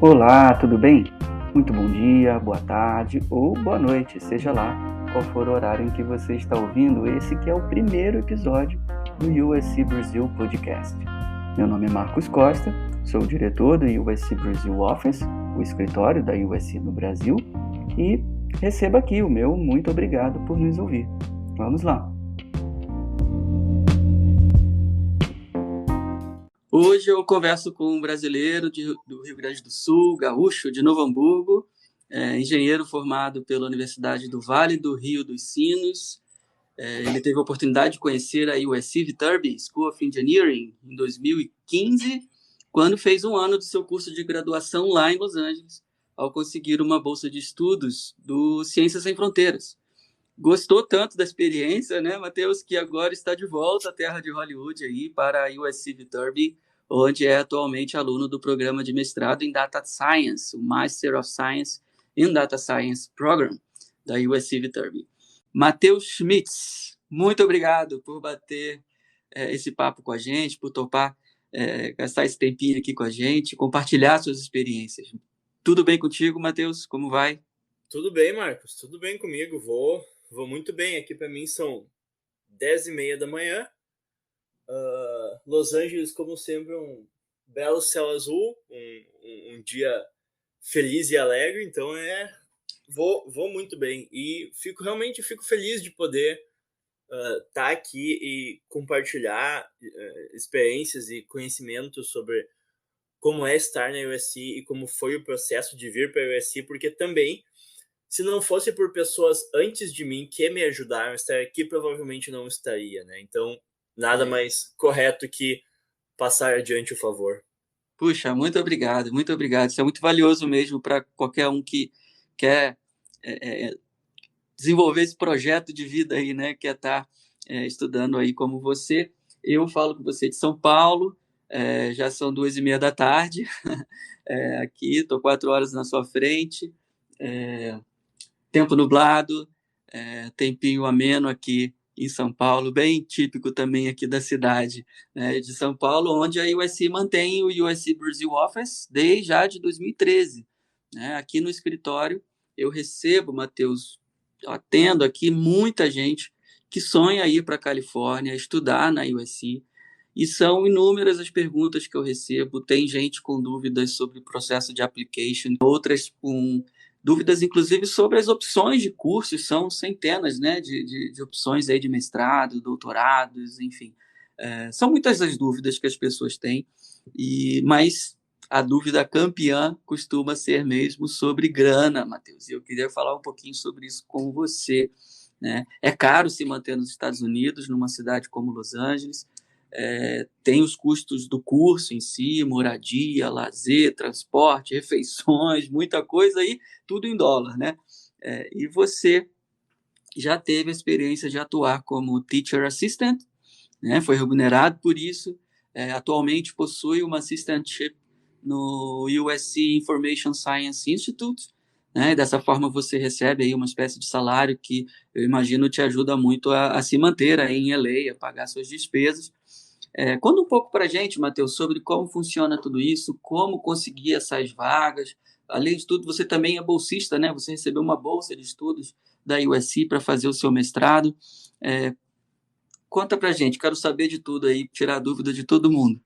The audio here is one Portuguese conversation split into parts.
Olá, tudo bem? Muito bom dia, boa tarde ou boa noite, seja lá qual for o horário em que você está ouvindo esse que é o primeiro episódio do USC Brasil Podcast. Meu nome é Marcos Costa, sou o diretor do USC Brasil Office, o escritório da USC no Brasil, e receba aqui o meu muito obrigado por nos ouvir. Vamos lá! Hoje eu converso com um brasileiro do Rio Grande do Sul, gaúcho, de Novo Hamburgo, engenheiro formado pela Universidade do Vale do Rio dos Sinos. Ele teve a oportunidade de conhecer a USC Viterbi School of Engineering em 2015, quando fez um ano do seu curso de graduação lá em Los Angeles, ao conseguir uma bolsa de estudos do Ciências Sem Fronteiras. Gostou tanto da experiência, né, Matheus, que agora está de volta à terra de Hollywood aí para a USC Viterbi, onde é atualmente aluno do programa de mestrado em Data Science, o Master of Science in Data Science Program da USC Viterbi. Matheus Schmitz, muito obrigado por bater esse papo com a gente, por topar gastar esse tempinho aqui com a gente, compartilhar suas experiências. Tudo bem contigo, Matheus? Como vai? Tudo bem, Marcos. Tudo bem comigo. Vou muito bem. Aqui para mim são 10h30 da manhã. Los Angeles, como sempre, um belo céu azul, um dia feliz e alegre. Então vou muito bem e fico feliz de poder estar aqui e compartilhar experiências e conhecimentos sobre como é estar na USC e como foi o processo de vir para a USC, porque também, se não fosse por pessoas antes de mim que me ajudaram a estar aqui, provavelmente não estaria, né? Então, nada mais correto que passar adiante o favor. Puxa, muito obrigado, muito obrigado. Isso é muito valioso mesmo para qualquer um que quer desenvolver esse projeto de vida aí, né? Quer estar estudando aí como você. Eu falo com você de São Paulo, já são 2h30 da tarde, aqui, estou 4 horas na sua frente, tempo nublado, tempinho ameno aqui em São Paulo, bem típico também aqui da cidade, né, de São Paulo, onde a USC mantém o USC Brasil Office desde já de 2013. Né? Aqui no escritório eu recebo, Matheus, atendo aqui muita gente que sonha ir para a Califórnia, estudar na USC, e são inúmeras as perguntas que eu recebo. Tem gente com dúvidas sobre o processo de application, outras com dúvidas, inclusive, sobre as opções de cursos. São centenas, né, de opções aí de mestrado, doutorados, enfim. São muitas as dúvidas que as pessoas têm, mas a dúvida campeã costuma ser mesmo sobre grana, Matheus. E eu queria falar um pouquinho sobre isso com você. Né? É caro se manter nos Estados Unidos, numa cidade como Los Angeles. Tem os custos do curso em si, moradia, lazer, transporte, refeições, muita coisa aí, tudo em dólar, né? E você já teve a experiência de atuar como teacher assistant, né? Foi remunerado por isso, atualmente possui uma assistantship no USC Information Science Institute, né? Dessa forma você recebe aí uma espécie de salário que eu imagino te ajuda muito a se manter aí em LA, a pagar suas despesas. Conta um pouco para a gente, Matheus, sobre como funciona tudo isso, como conseguir essas vagas. Além de tudo, você também é bolsista, né? Você recebeu uma bolsa de estudos da USC para fazer o seu mestrado. Conta para a gente, quero saber de tudo aí, tirar a dúvida de todo mundo.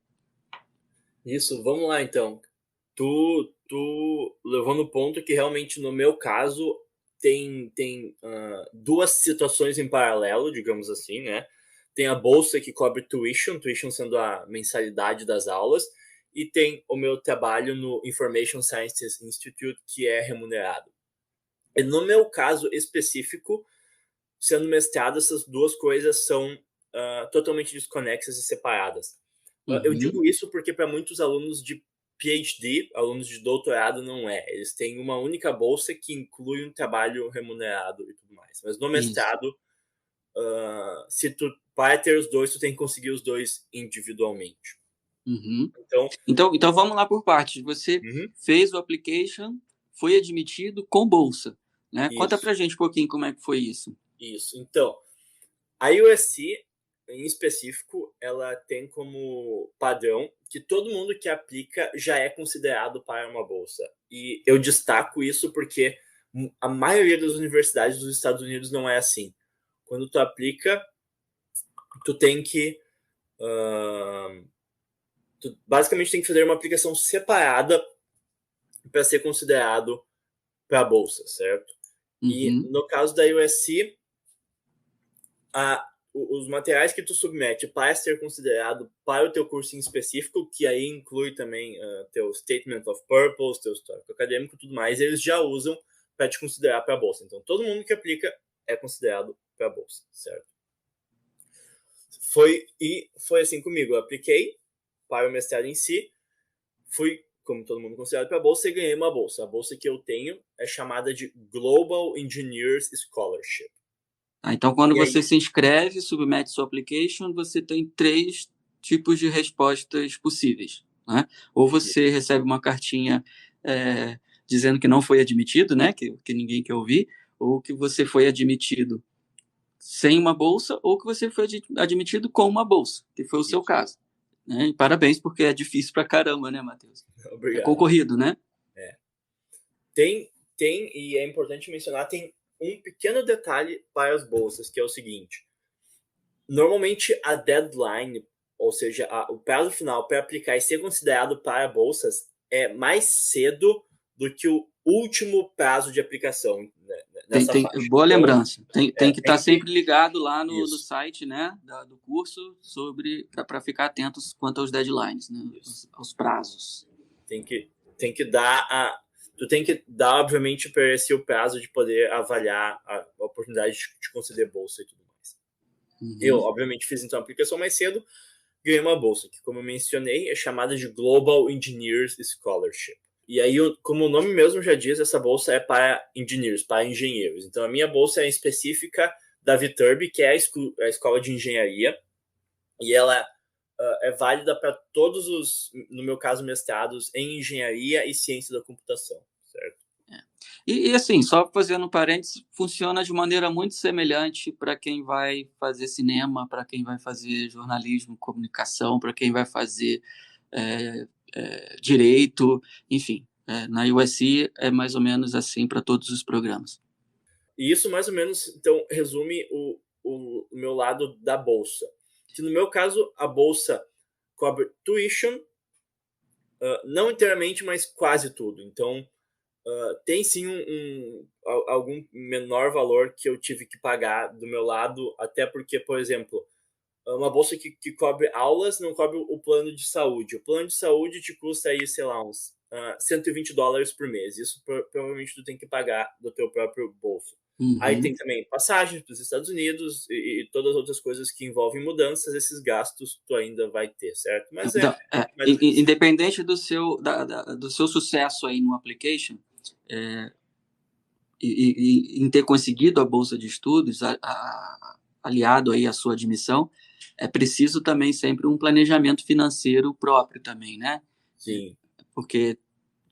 Isso, vamos lá então. Tu levou no ponto que realmente no meu caso tem duas situações em paralelo, digamos assim, né? Tem a bolsa que cobre tuition sendo a mensalidade das aulas, e tem o meu trabalho no Information Sciences Institute, que é remunerado. E no meu caso específico, sendo mestrado, essas duas coisas são totalmente desconexas e separadas. Uhum. Eu digo isso porque para muitos alunos de PhD, alunos de doutorado, não é. Eles têm uma única bolsa que inclui um trabalho remunerado e tudo mais. Mas no mestrado, se tu para ter os dois, tu tem que conseguir os dois individualmente. Uhum. Então vamos lá por partes. Você fez o application, foi admitido com bolsa, né? Conta pra gente um pouquinho como é que foi isso. Isso. Então, a USC, em específico, ela tem como padrão que todo mundo que aplica já é considerado para uma bolsa. E eu destaco isso porque a maioria das universidades dos Estados Unidos não é assim. Quando tu aplica, tu tem que... tu basicamente tem que fazer uma aplicação separada para ser considerado para a bolsa, certo? E no caso da USC, os materiais que tu submete para ser considerado para o teu curso em específico, que aí inclui também teu Statement of Purpose, teu histórico acadêmico e tudo mais, eles já usam para te considerar para a bolsa. Então, todo mundo que aplica é considerado para a bolsa, certo? Foi assim comigo. Eu apliquei para o mestrado em si, fui, como todo mundo, considerado para a bolsa e ganhei uma bolsa. A bolsa que eu tenho é chamada de Global Engineers Scholarship. Então, quando você se inscreve, submete sua application, você tem 3 tipos de respostas possíveis, né? Ou você recebe uma cartinha dizendo que não foi admitido, né? Que ninguém quer ouvir, ou que você foi admitido sem uma bolsa, ou que você foi admitido com uma bolsa, que foi o seu caso. Né? E parabéns, porque é difícil pra caramba, né, Matheus? Obrigado. É concorrido, né? Tem, e é importante mencionar, tem um pequeno detalhe para as bolsas, que é o seguinte. Normalmente a deadline, ou seja, o prazo final para aplicar e ser considerado para bolsas é mais cedo do que o último prazo de aplicação. Né, boa lembrança. Tem que estar sempre ligado lá no site, né, do curso para ficar atentos quanto aos deadlines, né, aos prazos. Tem que dar tu tem que dar, obviamente, para esse o prazo de poder avaliar a oportunidade de conceder bolsa e tudo mais. Eu, obviamente, fiz então a aplicação mais cedo, ganhei uma bolsa, que, como eu mencionei, é chamada de Global Engineers Scholarship. E aí, como o nome mesmo já diz, essa bolsa é para engineers, para engenheiros. Então, a minha bolsa é específica da Viterbi, que é a escola de engenharia, e ela é válida para todos os, no meu caso, mestrados em engenharia e ciência da computação, certo? E assim, só fazendo um parênteses, funciona de maneira muito semelhante para quem vai fazer cinema, para quem vai fazer jornalismo, comunicação, para quem vai fazer direito, enfim. Na USC é mais ou menos assim para todos os programas. E isso mais ou menos, então, resume o meu lado da bolsa. Que no meu caso, a bolsa cobre tuition, não inteiramente, mas quase tudo. Então, tem sim algum menor valor que eu tive que pagar do meu lado, até porque, por exemplo, uma bolsa que cobre aulas não cobre o plano de saúde. O plano de saúde te custa aí, sei lá, uns $120 por mês. Isso provavelmente tu tem que pagar do teu próprio bolso. Aí tem também passagens para os Estados Unidos e todas as outras coisas que envolvem mudanças. Esses gastos tu ainda vai ter, certo? Mas independente do seu sucesso aí no application, e em ter conseguido a bolsa de estudos, aliado aí à sua admissão, é preciso também sempre um planejamento financeiro próprio também, né? Sim. Porque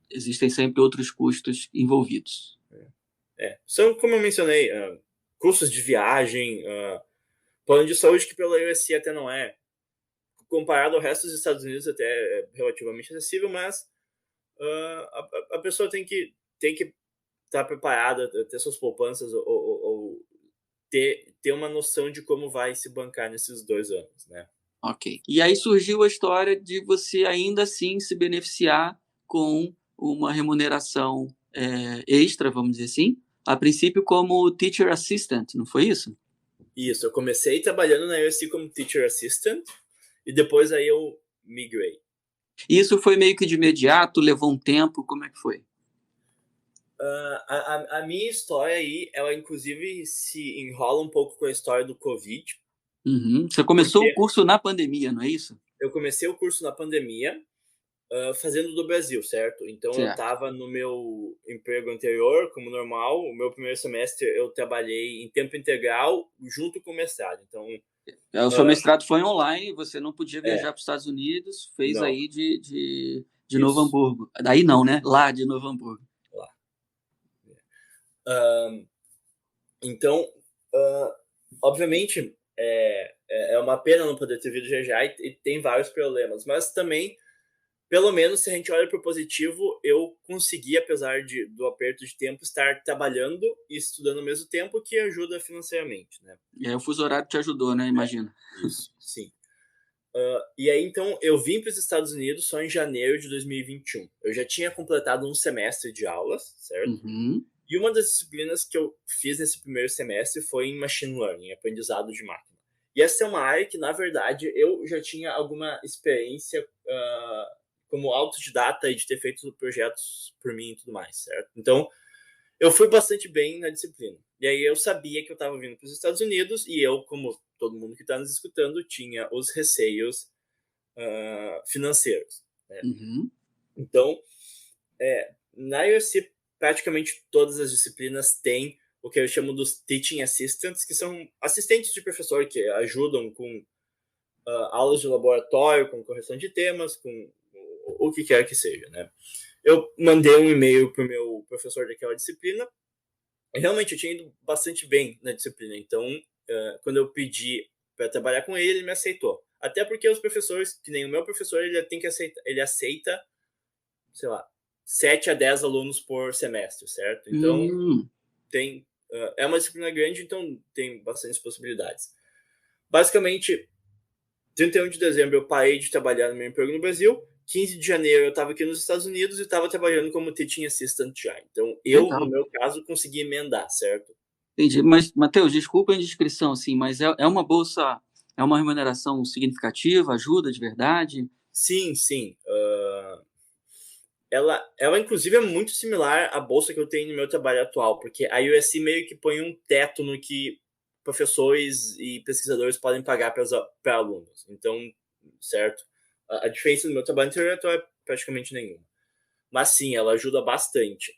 existem sempre outros custos envolvidos. São, como eu mencionei, custos de viagem, plano de saúde que pela USC até não é, comparado ao resto dos Estados Unidos, até é relativamente acessível, mas a pessoa tem que estar preparada, ter suas poupanças ou ter uma noção de como vai se bancar nesses 2 anos, né? Ok. E aí surgiu a história de você ainda assim se beneficiar com uma remuneração extra, vamos dizer assim, a princípio como teacher assistant, não foi isso? Isso, eu comecei trabalhando na USC como teacher assistant e depois aí eu migrei. Isso foi meio que de imediato, levou um tempo, como é que foi? A minha história aí, ela inclusive se enrola um pouco com a história do Covid. Você começou o curso na pandemia, não é isso? Eu comecei o curso na pandemia, fazendo do Brasil, certo? Então eu estava no meu emprego anterior, como normal. O meu primeiro semestre eu trabalhei em tempo integral junto com o mestrado. Então, o seu mestrado foi online, você não podia viajar para os Estados Unidos, fez aí de Novo Hamburgo. Daí não, né? Lá de Novo Hamburgo. Lá. Então, obviamente, é uma pena não poder ter vindo já e tem vários problemas, mas também, pelo menos, se a gente olha para o positivo, eu consegui, apesar do aperto de tempo, estar trabalhando e estudando ao mesmo tempo, que ajuda financeiramente, né? E aí o fuso horário te ajudou, né? Imagina. Isso, sim. E aí, então, eu vim para os Estados Unidos só em janeiro de 2021. Eu já tinha completado um semestre de aulas, certo? Uhum. E uma das disciplinas que eu fiz nesse primeiro semestre foi em Machine Learning, aprendizado de máquina. E essa é uma área que, na verdade, eu já tinha alguma experiência como autodidata e de ter feito projetos por mim e tudo mais, certo? Então, eu fui bastante bem na disciplina. E aí eu sabia que eu estava vindo para os Estados Unidos e eu, como todo mundo que está nos escutando, tinha os receios financeiros, né? Uhum. Então, na USC, praticamente todas as disciplinas têm o que eu chamo dos teaching assistants, que são assistentes de professor que ajudam com aulas de laboratório, com correção de temas, com o que quer que seja, né? Eu mandei um e-mail para o meu professor daquela disciplina. Realmente, eu tinha ido bastante bem na disciplina. Então, quando eu pedi para trabalhar com ele, ele me aceitou. Até porque os professores, que nem o meu professor, ele aceita, sei lá, 7 a 10 alunos por semestre, certo? Então, é uma disciplina grande, então tem bastantes possibilidades. Basicamente, 31 de dezembro eu parei de trabalhar no meu emprego no Brasil. 15 de janeiro eu estava aqui nos Estados Unidos e estava trabalhando como teaching assistant já. Então, no Legal. meu caso, consegui emendar, certo? Entendi. Mas, Matheus, desculpa a indiscrição, assim, mas é uma bolsa, é uma remuneração significativa, ajuda de verdade? Sim, sim. Ela, inclusive, é muito similar à bolsa que eu tenho no meu trabalho atual, porque a USC meio que põe um teto no que professores e pesquisadores podem pagar para alunos. Então, certo? A diferença do meu trabalho anterior é praticamente nenhuma. Mas sim, ela ajuda bastante.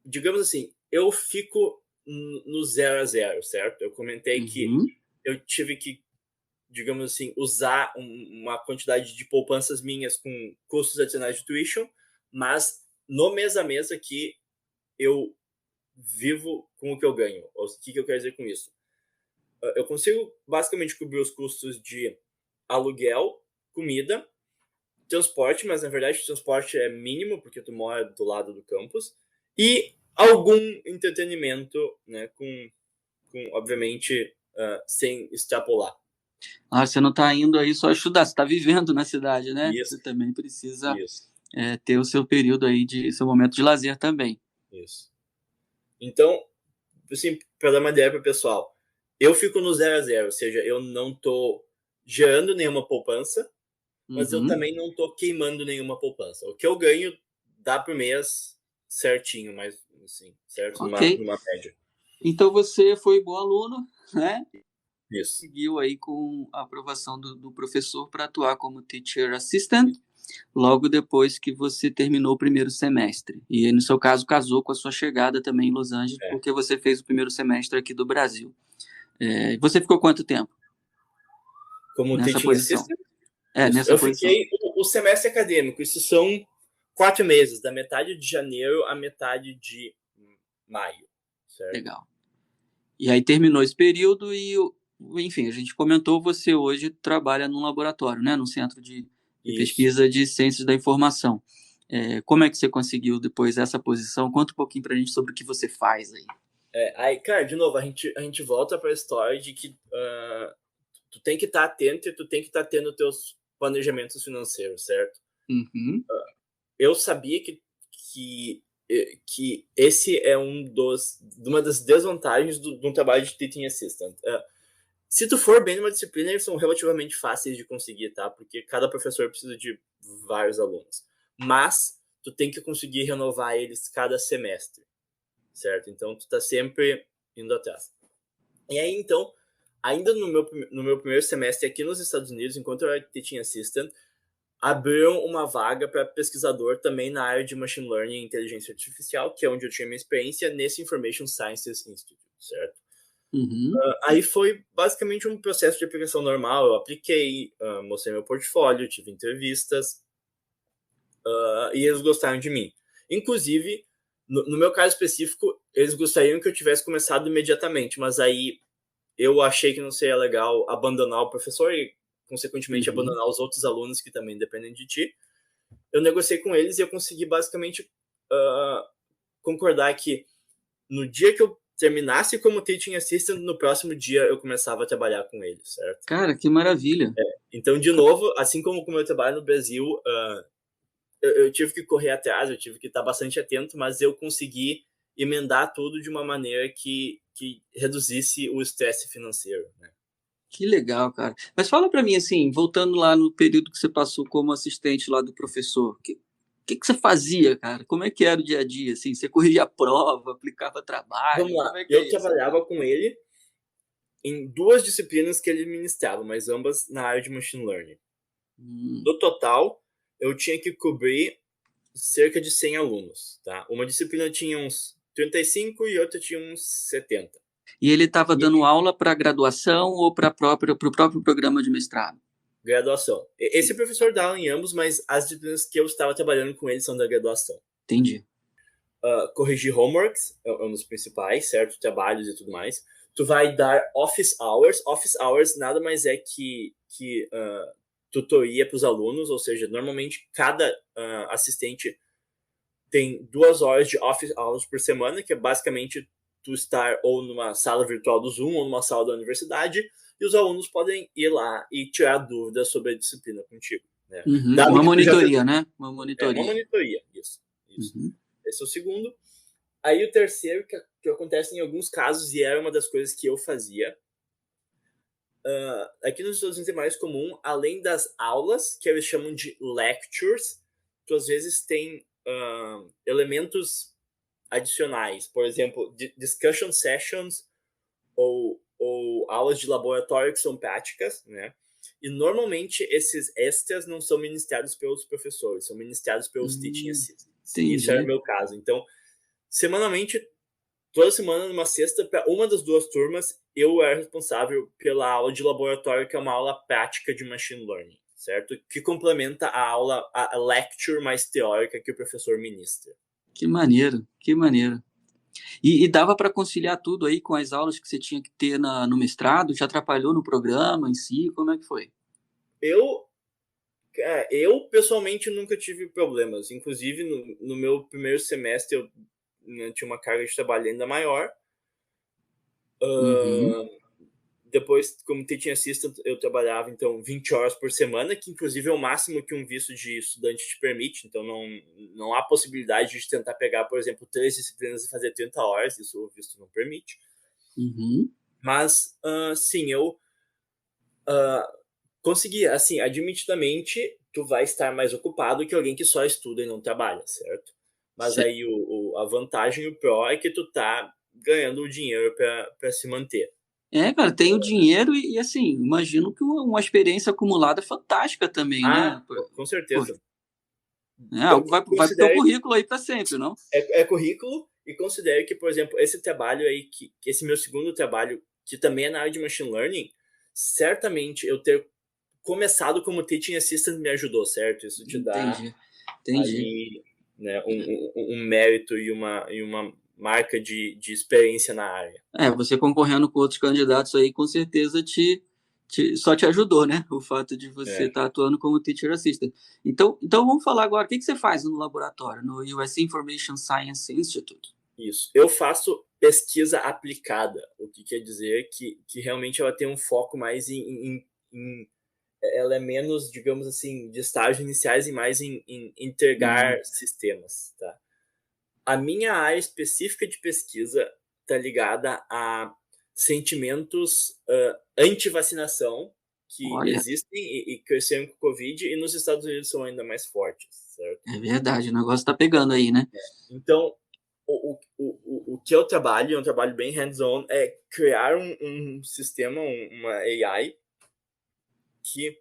Digamos assim, eu fico no 0 a 0, certo? Eu comentei que Uhum. eu tive que, digamos assim, usar uma quantidade de poupanças minhas com custos adicionais de tuition, mas no mês a mês aqui eu vivo com o que eu ganho. O que eu quero dizer com isso? Eu consigo basicamente cobrir os custos de aluguel, comida, transporte, mas na verdade o transporte é mínimo, porque tu mora do lado do campus, e algum entretenimento, né, com obviamente, sem extrapolar. Ah, você não está indo aí só estudar, você está vivendo na cidade, né? Isso, Você também precisa isso, ter o seu período aí seu momento de lazer também. isso. Então, assim, para dar uma ideia para o pessoal, eu fico no 0 a 0, ou seja, eu não tô gerando nenhuma poupança, mas eu Uhum. também não tô queimando nenhuma poupança. O que eu ganho dá por mês certinho, mas assim, certo? Ok. Numa média. Então você foi bom aluno, né? Isso. Seguiu aí com a aprovação do professor para atuar como teacher assistant logo depois que você terminou o primeiro semestre. E no seu caso, casou com a sua chegada também em Los Angeles, É. porque você fez o primeiro semestre aqui do Brasil. Você ficou quanto tempo Como nessa teaching posição? assistant, isso. Nessa Eu posição. fiquei o semestre acadêmico, isso são 4 meses, da metade de janeiro à metade de maio, certo? Legal. E aí terminou esse período e, enfim, a gente comentou, você hoje trabalha num laboratório, né? Num centro de Isso. pesquisa de ciências da informação. Como é que você conseguiu depois essa posição? Conta um pouquinho pra gente sobre o que você faz aí. Aí, cara, de novo, a gente volta para a história de que tu tem que estar atento e tu tem que estar tendo teus planejamentos financeiros, certo? Uhum. Eu sabia que esse é uma das desvantagens de um trabalho de teaching assistant. Se tu for bem numa disciplina, eles são relativamente fáceis de conseguir, tá? Porque cada professor precisa de vários alunos. Mas tu tem que conseguir renovar eles cada semestre, certo? Então tu tá sempre indo atrás. E aí, então, ainda no meu primeiro semestre aqui nos Estados Unidos, enquanto eu era teaching assistant, abriram uma vaga para pesquisador também na área de Machine Learning e Inteligência Artificial, que é onde eu tinha minha experiência, nesse Information Sciences Institute, certo? Uhum. Aí foi basicamente um processo de aplicação normal. Eu apliquei, mostrei meu portfólio, tive entrevistas, e eles gostaram de mim. Inclusive, no meu caso específico, eles gostariam que eu tivesse começado imediatamente, mas aí eu achei que não seria legal abandonar o professor e, consequentemente, abandonar os outros alunos que também dependem de ti. Eu negociei com eles e eu consegui basicamente concordar que no dia que eu terminasse como teaching assistant, no próximo dia eu começava a trabalhar com eles, certo? Cara, que maravilha. Então, de novo, assim como o meu trabalho no Brasil, eu tive que correr atrás, eu tive que estar bastante atento, mas eu consegui emendar tudo de uma maneira que reduzisse o estresse financeiro, né? Que legal, cara. Mas fala para mim, assim, voltando lá no período que você passou como assistente lá do professor, que você fazia, cara? Como é que era o dia a dia, assim? Você corrigia a prova, aplicava Vamos trabalho, lá, como é que eu é isso? trabalhava com ele em 2 disciplinas que ele ministrava, mas ambas na área de Machine Learning. No total, eu tinha que cobrir cerca de 100 alunos, tá? Uma disciplina tinha uns 35 e outra tinha uns 70. E ele estava dando aula para graduação ou para o próprio programa de mestrado? Graduação. Esse professor dá aula em ambos, mas as disciplinas que eu estava trabalhando com ele são da graduação. Entendi. Corrigir homeworks é um dos principais, certo? Trabalhos e tudo mais. Tu vai dar office hours. Office hours nada mais é que tutoria para os alunos, ou seja, normalmente cada assistente tem 2 horas de office hours por semana, que é basicamente tu estar ou numa sala virtual do Zoom ou numa sala da universidade, e os alunos podem ir lá e tirar dúvidas sobre a disciplina contigo. Né? Uma monitoria, né? Uma monitoria. Uma monitoria, isso. Uhum. Esse é o segundo. Aí o terceiro, que acontece em alguns casos, e era uma das coisas que eu fazia, aqui nos Estados Unidos é mais comum, além das aulas, que eles chamam de lectures, tu às vezes tem elementos adicionais, por exemplo, discussion sessions ou aulas de laboratório que são práticas, né? E normalmente esses extras não são ministrados pelos professores, são ministrados pelos teaching assistants. Entendi. Isso era o meu caso. Então, semanalmente, toda semana, numa sexta, para uma das 2 turmas, eu era responsável pela aula de laboratório, que é uma aula prática de machine learning, certo? Que complementa a aula, a lecture mais teórica que o professor ministra. Que maneiro, que maneiro. E dava para conciliar tudo aí com as aulas que você tinha que ter no mestrado? Te atrapalhou no programa em si? Como é que foi? Eu pessoalmente nunca tive problemas. Inclusive, no meu primeiro semestre, eu tinha uma carga de trabalho ainda maior. Depois, como teaching assistant, eu trabalhava, então, 20 horas por semana, que inclusive é o máximo que um visto de estudante te permite. Então, não há possibilidade de tentar pegar, por exemplo, 3 disciplinas e fazer 30 horas. Isso o visto não permite. Mas, sim, eu consegui. Assim, admitidamente, tu vai estar mais ocupado que alguém que só estuda e não trabalha, certo? Mas aí a vantagem e o pró é que tu tá ganhando o dinheiro para se manter. Cara, tem o dinheiro e assim, imagino que uma experiência acumulada fantástica também, né? Com certeza. Algo vai pro teu currículo aí para sempre, não? É currículo, e considere que, por exemplo, esse trabalho aí, que esse meu segundo trabalho, que também é na área de machine learning, certamente eu ter começado como teaching assistant me ajudou, certo? Isso te dá ali, né, um mérito e uma marca de experiência na área. Você concorrendo com outros candidatos aí, com certeza só te ajudou, né? O fato de você estar atuando como teacher assistant. Então vamos falar agora, o que você faz no laboratório, no US Information Science Institute? Isso. Eu faço pesquisa aplicada, o que quer dizer que realmente ela tem um foco mais ela é menos, digamos assim, de estágios iniciais e mais em integrar sistemas, tá? A minha área específica de pesquisa está ligada a sentimentos anti-vacinação que existem e cresceram com o Covid, e nos Estados Unidos são ainda mais fortes, certo? É verdade, o negócio está pegando aí, né? Então, o que eu trabalho, é um trabalho bem hands-on, é criar um sistema, uma AI, que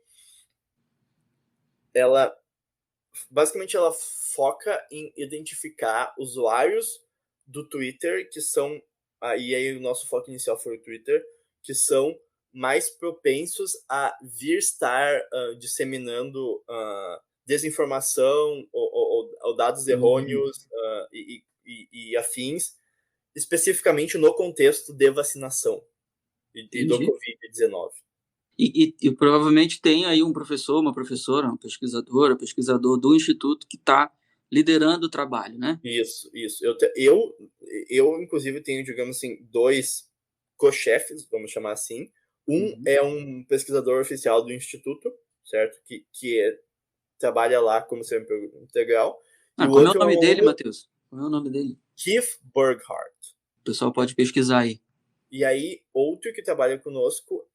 ela basicamente ela foca em identificar usuários do Twitter que são, e aí o nosso foco inicial foi o Twitter, que são mais propensos a vir estar disseminando desinformação ou dados errôneos e afins, especificamente no contexto de vacinação. e do Entendi. Covid-19. E provavelmente tem aí um professor, uma professora, um pesquisadora, pesquisador do instituto que está liderando o trabalho, né? Isso. Eu, inclusive, tenho, digamos assim, 2 co-chefes, vamos chamar assim. Um Uhum. é um pesquisador oficial do instituto, certo? Trabalha lá como sempre integral. E Ah, o como é o outro é um nome dele, aluno, Matheus? Como é o nome dele? Keith Burghardt. O pessoal pode pesquisar aí. E aí, outro que trabalha conosco,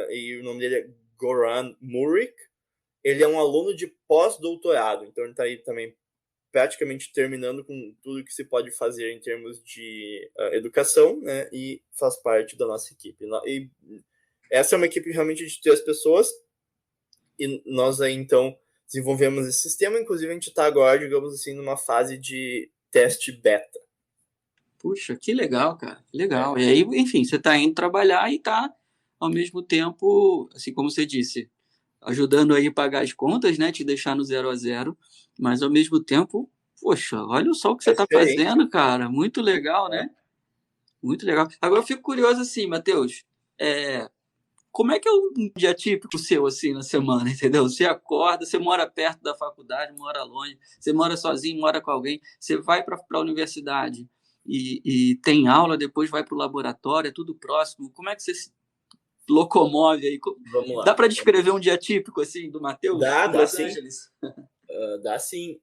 e o nome dele é Goran Murik, ele é um aluno de pós-doutorado, então ele está aí também praticamente terminando com tudo que se pode fazer em termos de educação, né, e faz parte da nossa equipe. E essa é uma equipe realmente de 3 pessoas, e nós aí, então, desenvolvemos esse sistema, inclusive a gente está agora, digamos assim, numa fase de teste beta. Puxa, que legal, cara. Que legal. É, E aí, enfim, você está indo trabalhar e está, ao mesmo tempo, assim como você disse, ajudando aí a pagar as contas, né? Te deixar no 0 a 0, mas ao mesmo tempo, poxa, olha só o que você é está diferente, fazendo, cara. Muito legal, né? né? Muito legal. Agora eu fico curioso assim, Matheus. É, como é que é um dia típico seu, assim, na semana, entendeu? Você acorda, você mora perto da faculdade, mora longe, você mora sozinho, mora com alguém, você vai para a universidade e tem aula, depois vai para o laboratório, é tudo próximo. Como é que você se locomove aí? Vamos Dá lá. para descrever um dia típico, assim, do Matheus em Dá Los sim. Angeles? Dá sim.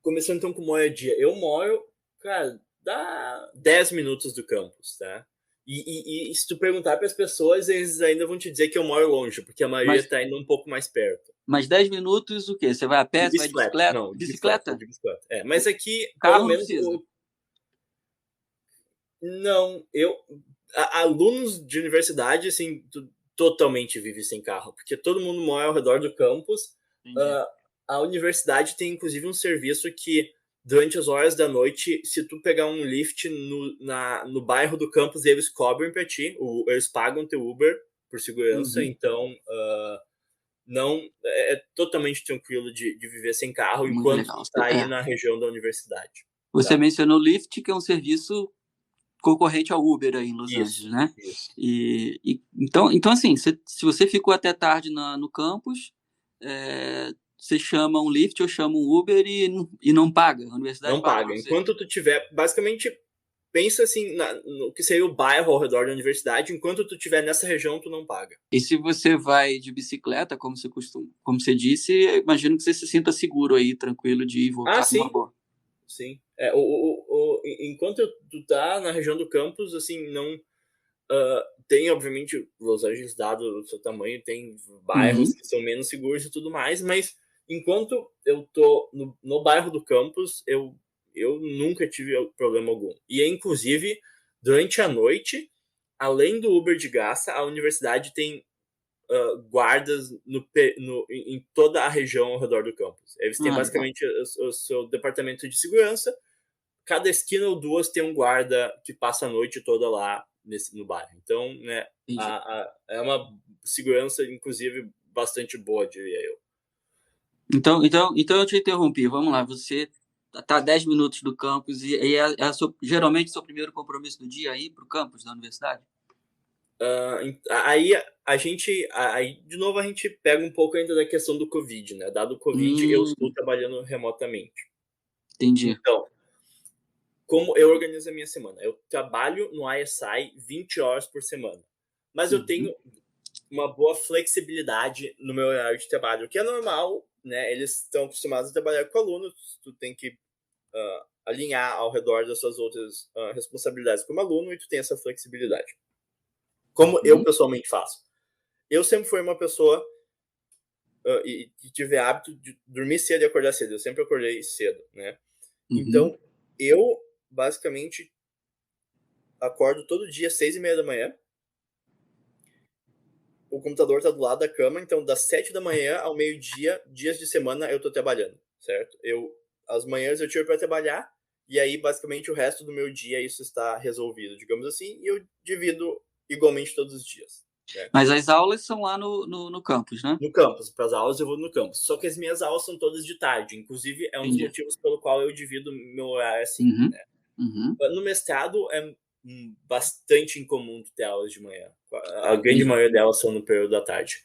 Começando então com moradia. Eu moro, cara, dá 10 minutos do campus, tá? E se tu perguntar para as pessoas, eles ainda vão te dizer que eu moro longe, porque a maioria Mas, tá indo um pouco mais perto. mas 10 minutos o quê? Você vai a De pé, você vai de bicicleta. bicicleta? Não, de bicicleta, Bicicleta? de bicicleta. Mas aqui, pelo Carro não menos, precisa. não, alunos de universidade, assim, totalmente vivem sem carro, porque todo mundo mora ao redor do campus. Entendi. Ah, a universidade tem, inclusive, um serviço que, durante as horas da noite, se tu pegar um Lyft no bairro do campus, eles cobram pra ti, eles pagam teu Uber por segurança, Uhum. então não é totalmente tranquilo de viver sem carro Muito enquanto legal. tu tá aí É. na região da universidade, Você tá? mencionou o Lyft, que é um serviço concorrente ao Uber aí em Los Isso, Angeles, né? isso. Então assim, se você ficou até tarde no campus, você chama um Lyft ou chama um Uber e não paga. A universidade Não paga para paga. você. Enquanto tu tiver, basicamente, pensa assim no que seria o bairro ao redor da universidade, enquanto tu tiver nessa região, tu não paga. E se você vai de bicicleta, como você disse, imagino que você se sinta seguro aí, tranquilo de ir e Ah, voltar numa sim, boa. sim. Enquanto tu tá na região do campus, assim, não tem, obviamente, Los Angeles, dado o seu tamanho, tem bairros Uhum. que são menos seguros e tudo mais, mas enquanto eu tô no bairro do campus, eu nunca tive problema algum. E, inclusive, durante a noite, além do Uber de graça, a universidade tem guardas em toda a região ao redor do campus. Eles têm Ah, legal. basicamente o seu departamento de segurança. Cada esquina ou duas tem um guarda que passa a noite toda lá no bairro. Então, né, Entendi. é uma segurança, inclusive, bastante boa, diria eu. Então eu te interrompi. Vamos lá. Você está a 10 minutos do campus e geralmente seu primeiro compromisso do dia aí para o campus da universidade? Aí aí de novo a gente pega um pouco ainda da questão do Covid, né? Dado o Covid, eu estou Hum, trabalhando remotamente. entendi. Então, como eu organizo a minha semana? Eu trabalho no ISI 20 horas por semana, mas eu Uhum. tenho uma boa flexibilidade no meu horário de trabalho, o que é normal, né? Eles estão acostumados a trabalhar com alunos, tu tem que alinhar ao redor das suas outras responsabilidades como aluno e tu tem essa flexibilidade. Como eu Uhum. pessoalmente faço? Eu sempre fui uma pessoa e tive hábito de dormir cedo e acordar cedo. Eu sempre acordei cedo, né? Uhum. Então, eu basicamente acordo todo dia às 6:30 da manhã. O computador tá do lado da cama, então das 7 da manhã ao meio-dia, dias de semana, eu tô trabalhando, certo? As manhãs eu tiro para trabalhar, e aí basicamente o resto do meu dia isso está resolvido, digamos assim, e eu divido igualmente todos os dias, né? Mas as aulas são lá no campus, né? No campus, para as aulas eu vou no campus. Só que as minhas aulas são todas de tarde, inclusive é um dos Entendi. motivos pelo qual eu divido meu horário assim. Uhum. Uhum. No mestrado bastante incomum tu ter aulas de manhã. A grande maioria delas são no período da tarde.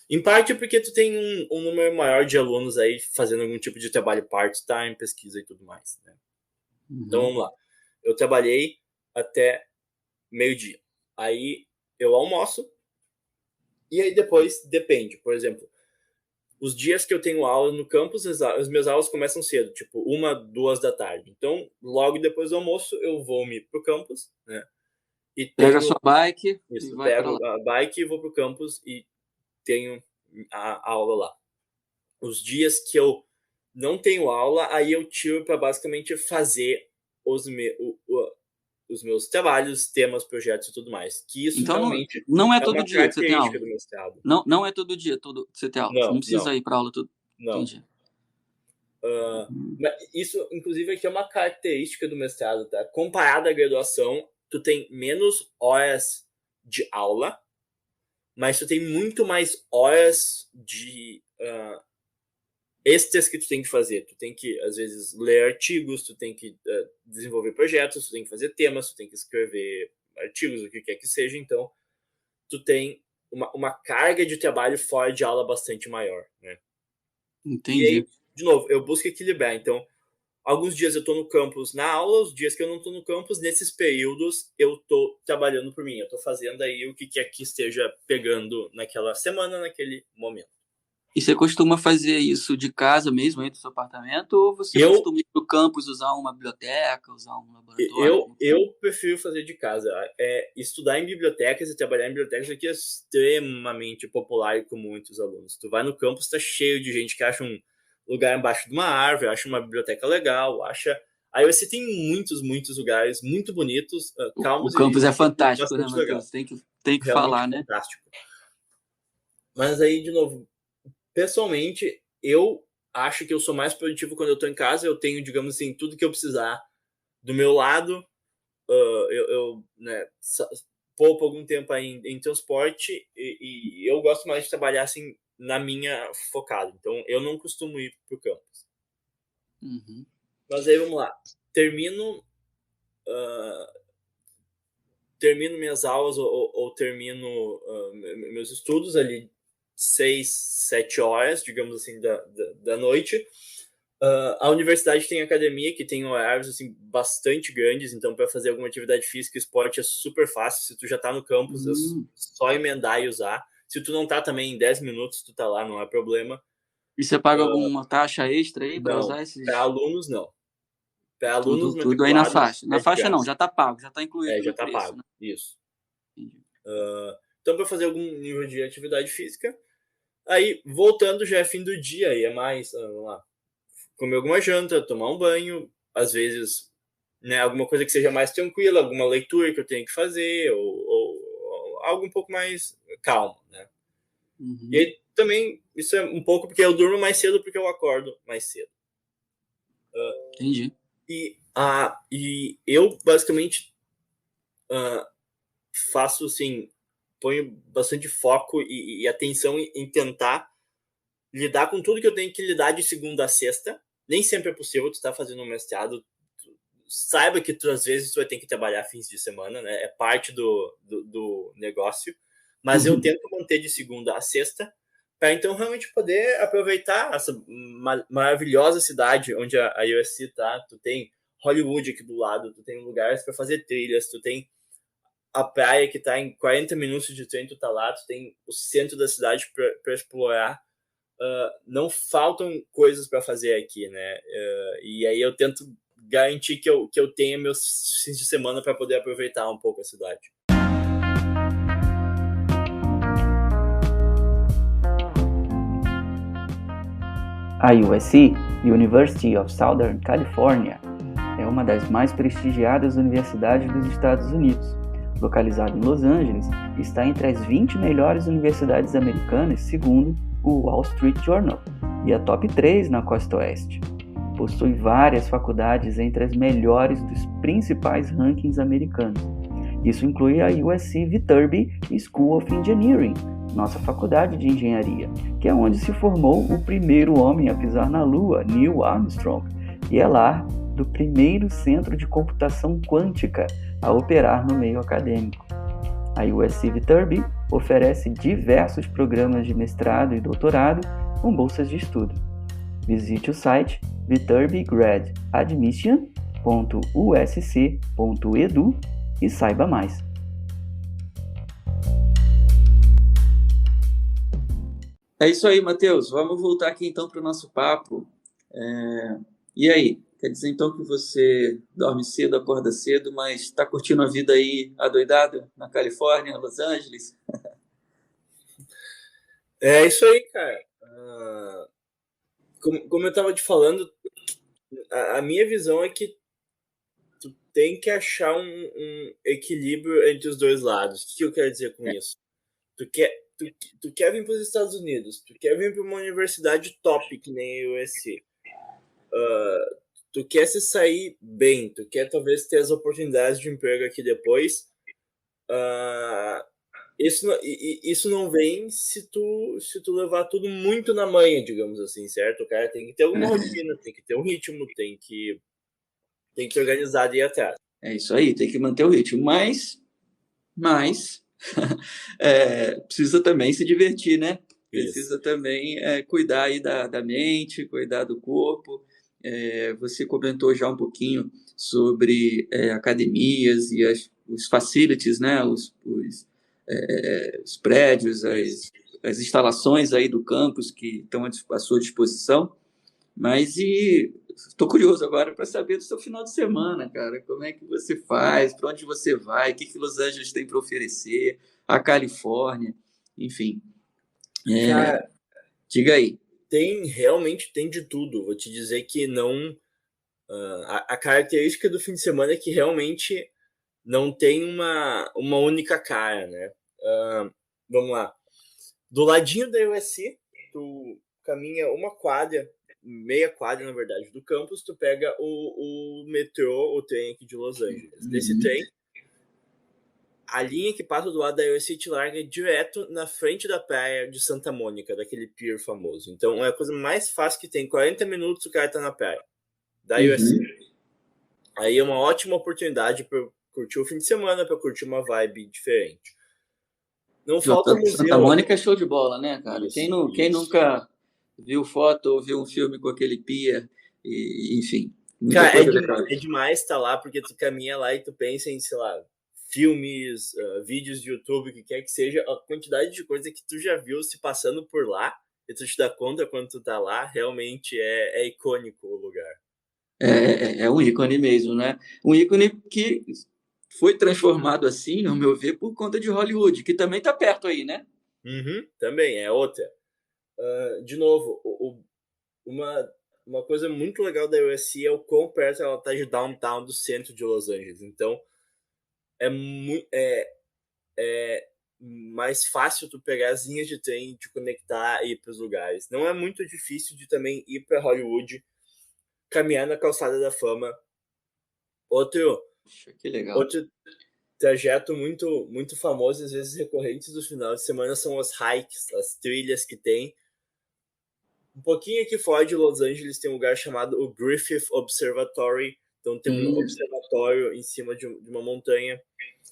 Em parte porque tu tem um número maior de alunos aí fazendo algum tipo de trabalho part-time, pesquisa e tudo mais, né? Então vamos lá. Eu trabalhei até meio-dia. Aí eu almoço e aí depois depende. Por exemplo, os dias que eu tenho aula no campus, as minhas aulas começam cedo, tipo 1, 2 da tarde. Então, logo depois do almoço, eu vou pro campus, né? E Pega a sua bike isso, e vai para lá. pego a bike e vou pro campus e tenho a aula lá. Os dias que eu não tenho aula, aí eu tiro para basicamente fazer os meus trabalhos, temas, projetos e tudo mais. Que isso Então realmente não é é todo uma dia que você tem aula. característica do mestrado. Não é todo dia que você tem aula. Você não precisa ir para aula todo. Não. Entendi. Isso, inclusive, aqui é uma característica do mestrado, tá? Comparado à graduação, tu tem menos horas de aula, mas tu tem muito mais horas de extras que tu tem que fazer. Tu tem que, às vezes, ler artigos, tu tem que desenvolver projetos, tu tem que fazer temas, tu tem que escrever artigos, o que quer que seja. Então, tu tem uma carga de trabalho fora de aula bastante maior, né? Entendi. E aí, de novo, eu busco equilibrar. Então, alguns dias eu tô no campus na aula, os dias que eu não tô no campus, nesses períodos, eu tô trabalhando por mim. Eu tô fazendo aí o que quer que esteja pegando naquela semana, naquele momento. E você costuma fazer isso de casa mesmo, aí do seu apartamento, ou você costuma ir pro campus, usar uma biblioteca, usar um laboratório? Eu prefiro fazer de casa. Estudar em bibliotecas e trabalhar em bibliotecas aqui é extremamente popular e comum entre os alunos. Tu vai no campus, tá cheio de gente que acha um lugar embaixo de uma árvore, acha uma biblioteca legal, acha... Aí você tem muitos lugares muito bonitos, calmos. O campus é fantástico, né, Matheus? Tem que falar, né? Fantástico. Mas aí, de novo, pessoalmente, eu acho que eu sou mais produtivo quando eu tô em casa. Eu tenho, digamos assim, tudo que eu precisar do meu lado. Eu poupo algum tempo aí em transporte e eu gosto mais de trabalhar assim na minha focada. Então, eu não costumo ir pro campus. Mas aí, vamos lá. Termino minhas aulas ou termino meus estudos ali 6, 7 horas, digamos assim, da noite. A universidade tem academia que tem horários assim, bastante grandes, então para fazer alguma atividade física, esporte é super fácil. Se tu já tá no campus, é só emendar e usar. Se tu não tá também, em 10 minutos tu tá lá, não é problema. E você paga alguma taxa extra aí para usar esses? Para alunos, não. Para alunos, tudo aí na faixa. Na faixa não, já tá pago, já tá incluído já tá preço, pago, né? Isso. Então, para fazer algum nível de atividade física, aí, voltando, já é fim do dia, aí é mais, vamos lá, comer alguma janta, tomar um banho, às vezes, né, alguma coisa que seja mais tranquila, alguma leitura que eu tenho que fazer, ou algo um pouco mais calmo, né? E aí, também, isso é um pouco porque eu durmo mais cedo, porque eu acordo mais cedo. Entendi. E eu, basicamente, faço, assim, ponho bastante foco e atenção em tentar lidar com tudo que eu tenho que lidar de segunda a sexta. Nem sempre é possível tu estar fazendo um mestrado. Saiba que às vezes tu vai ter que trabalhar fins de semana, né? É parte do negócio. Mas eu tento manter de segunda a sexta para então realmente poder aproveitar essa maravilhosa cidade onde a USC tá. Tu tem Hollywood aqui do lado, tu tem lugares para fazer trilhas, tu tem a praia que tá em 40 minutos de trem, tu tá lá, tu tem o centro da cidade para explorar. Não faltam coisas para fazer aqui, né? E aí eu tento garantir que eu tenha meus fins de semana para poder aproveitar um pouco a cidade. A USC, University of Southern California, é uma das mais prestigiadas universidades dos Estados Unidos. Localizada em Los Angeles, está entre as 20 melhores universidades americanas, segundo o Wall Street Journal, e a top 3 na costa oeste. Possui várias faculdades entre as melhores dos principais rankings americanos. Isso inclui a USC Viterbi School of Engineering, nossa faculdade de engenharia, que é onde se formou o primeiro homem a pisar na Lua, Neil Armstrong, e é lar do primeiro centro de computação quântica a operar no meio acadêmico. A USC Viterbi oferece diversos programas de mestrado e doutorado com bolsas de estudo. Visite o site viterbigradadmission.usc.edu e saiba mais. É isso aí, Matheus. Vamos voltar aqui então para o nosso papo. E aí? Quer dizer então que você dorme cedo, acorda cedo, mas está curtindo a vida aí adoidado na Califórnia, Los Angeles? É isso aí, cara. Como eu estava te falando, a minha visão é que tu tem que achar um equilíbrio entre os dois lados. O que eu quero dizer com isso? Tu quer vir para os Estados Unidos, tu quer vir para uma universidade top que nem a USC. Tu quer se sair bem, tu quer talvez ter as oportunidades de emprego aqui depois. Isso não vem se tu levar tudo muito na manha, digamos assim, certo? O cara tem que ter alguma rotina, tem que ter um ritmo, tem que ter organizado e ir atrás. É isso aí, tem que manter o ritmo, mas precisa também se divertir, né? Precisa também cuidar aí da mente, cuidar do corpo. Você comentou já um pouquinho sobre academias e os facilities, né? Os prédios, as instalações aí do campus que estão à sua disposição. Mas estou curioso agora para saber do seu final de semana, cara. Como é que você faz? Para onde você vai? O que Los Angeles tem para oferecer? A Califórnia, enfim. Cara, diga aí. Realmente tem de tudo. Vou te dizer que não... a característica do fim de semana é que realmente não tem uma única cara, né? Vamos lá. Do ladinho da USC, tu caminha uma quadra, meia quadra, na verdade, do campus, tu pega o metrô, o trem aqui de Los Angeles. Desse trem, a linha que passa do lado da USC te larga direto na frente da praia de Santa Mônica, daquele pier famoso. Então, é a coisa mais fácil que tem. 40 minutos o cara tá na praia da USC. Aí é uma ótima oportunidade para curtir o fim de semana, para curtir uma vibe diferente. Não falta museu. Santa Mônica é show de bola, né, cara? Quem nunca viu foto ou viu um filme com aquele pier, enfim. Cara, é demais estar lá, porque tu caminha lá e tu pensa em, sei lá, filmes, vídeos de YouTube, o que quer que seja, a quantidade de coisa que tu já viu se passando por lá, e tu te dá conta quando tu tá lá, realmente é icônico o lugar. É um ícone mesmo, né? Um ícone que foi transformado assim, no meu ver, por conta de Hollywood, que também tá perto aí, né? Também, é outra. De novo, uma coisa muito legal da USC é o quão perto ela tá de downtown, do centro de Los Angeles. Então, é mais fácil tu pegar as linhas de trem, te conectar e ir para os lugares. Não é muito difícil de também ir para Hollywood, caminhar na Calçada da Fama. Outro trajeto muito, muito famoso, às vezes recorrentes do final de semana, são as hikes, as trilhas que tem. Um pouquinho aqui fora de Los Angeles tem um lugar chamado o Griffith Observatory. Então tem um observatório em cima de uma montanha.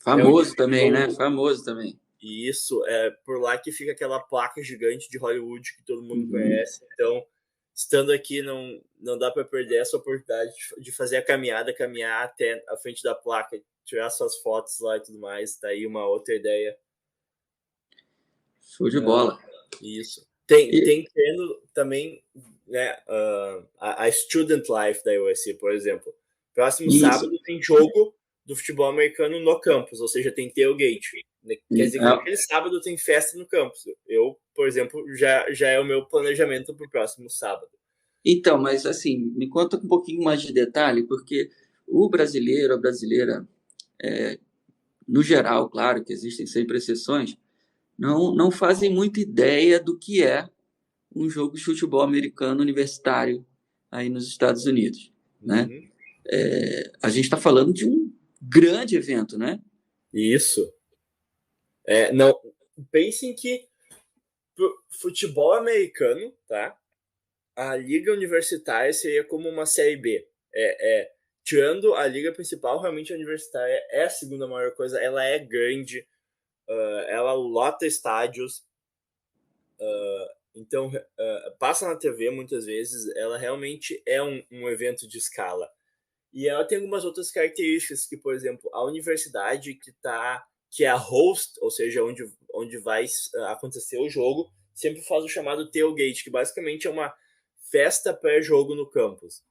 Famoso também, né? Famoso também. E isso, é por lá que fica aquela placa gigante de Hollywood que todo mundo conhece. Então, estando aqui, não dá para perder essa oportunidade de fazer a caminhada, caminhar até a frente da placa, tirar suas fotos lá e tudo mais. Daí uma outra ideia. Show de bola. Isso. Tem tendo também, né, a Student Life da USC, por exemplo. Próximo sábado tem jogo do futebol americano no campus, ou seja, tem tailgate. Quer dizer que naquele sábado tem festa no campus. Eu, por exemplo, já é o meu planejamento para o próximo sábado. Então, mas assim, me conta com um pouquinho mais de detalhe, porque o brasileiro, a brasileira, no geral, claro que existem sempre exceções, não fazem muita ideia do que é um jogo de futebol americano universitário aí nos Estados Unidos, né? A gente está falando de um grande evento, né? Isso. Não, pensem que pro futebol americano, tá? A liga universitária seria como uma série B. tirando a liga principal, realmente a universitária é a segunda maior coisa. Ela é grande, ela lota estádios, então passa na TV muitas vezes. Ela realmente é um evento de escala. E ela tem algumas outras características, que, por exemplo, a universidade que é a host, ou seja, onde vai acontecer o jogo, sempre faz o chamado tailgate, que basicamente é uma festa pré-jogo no campus.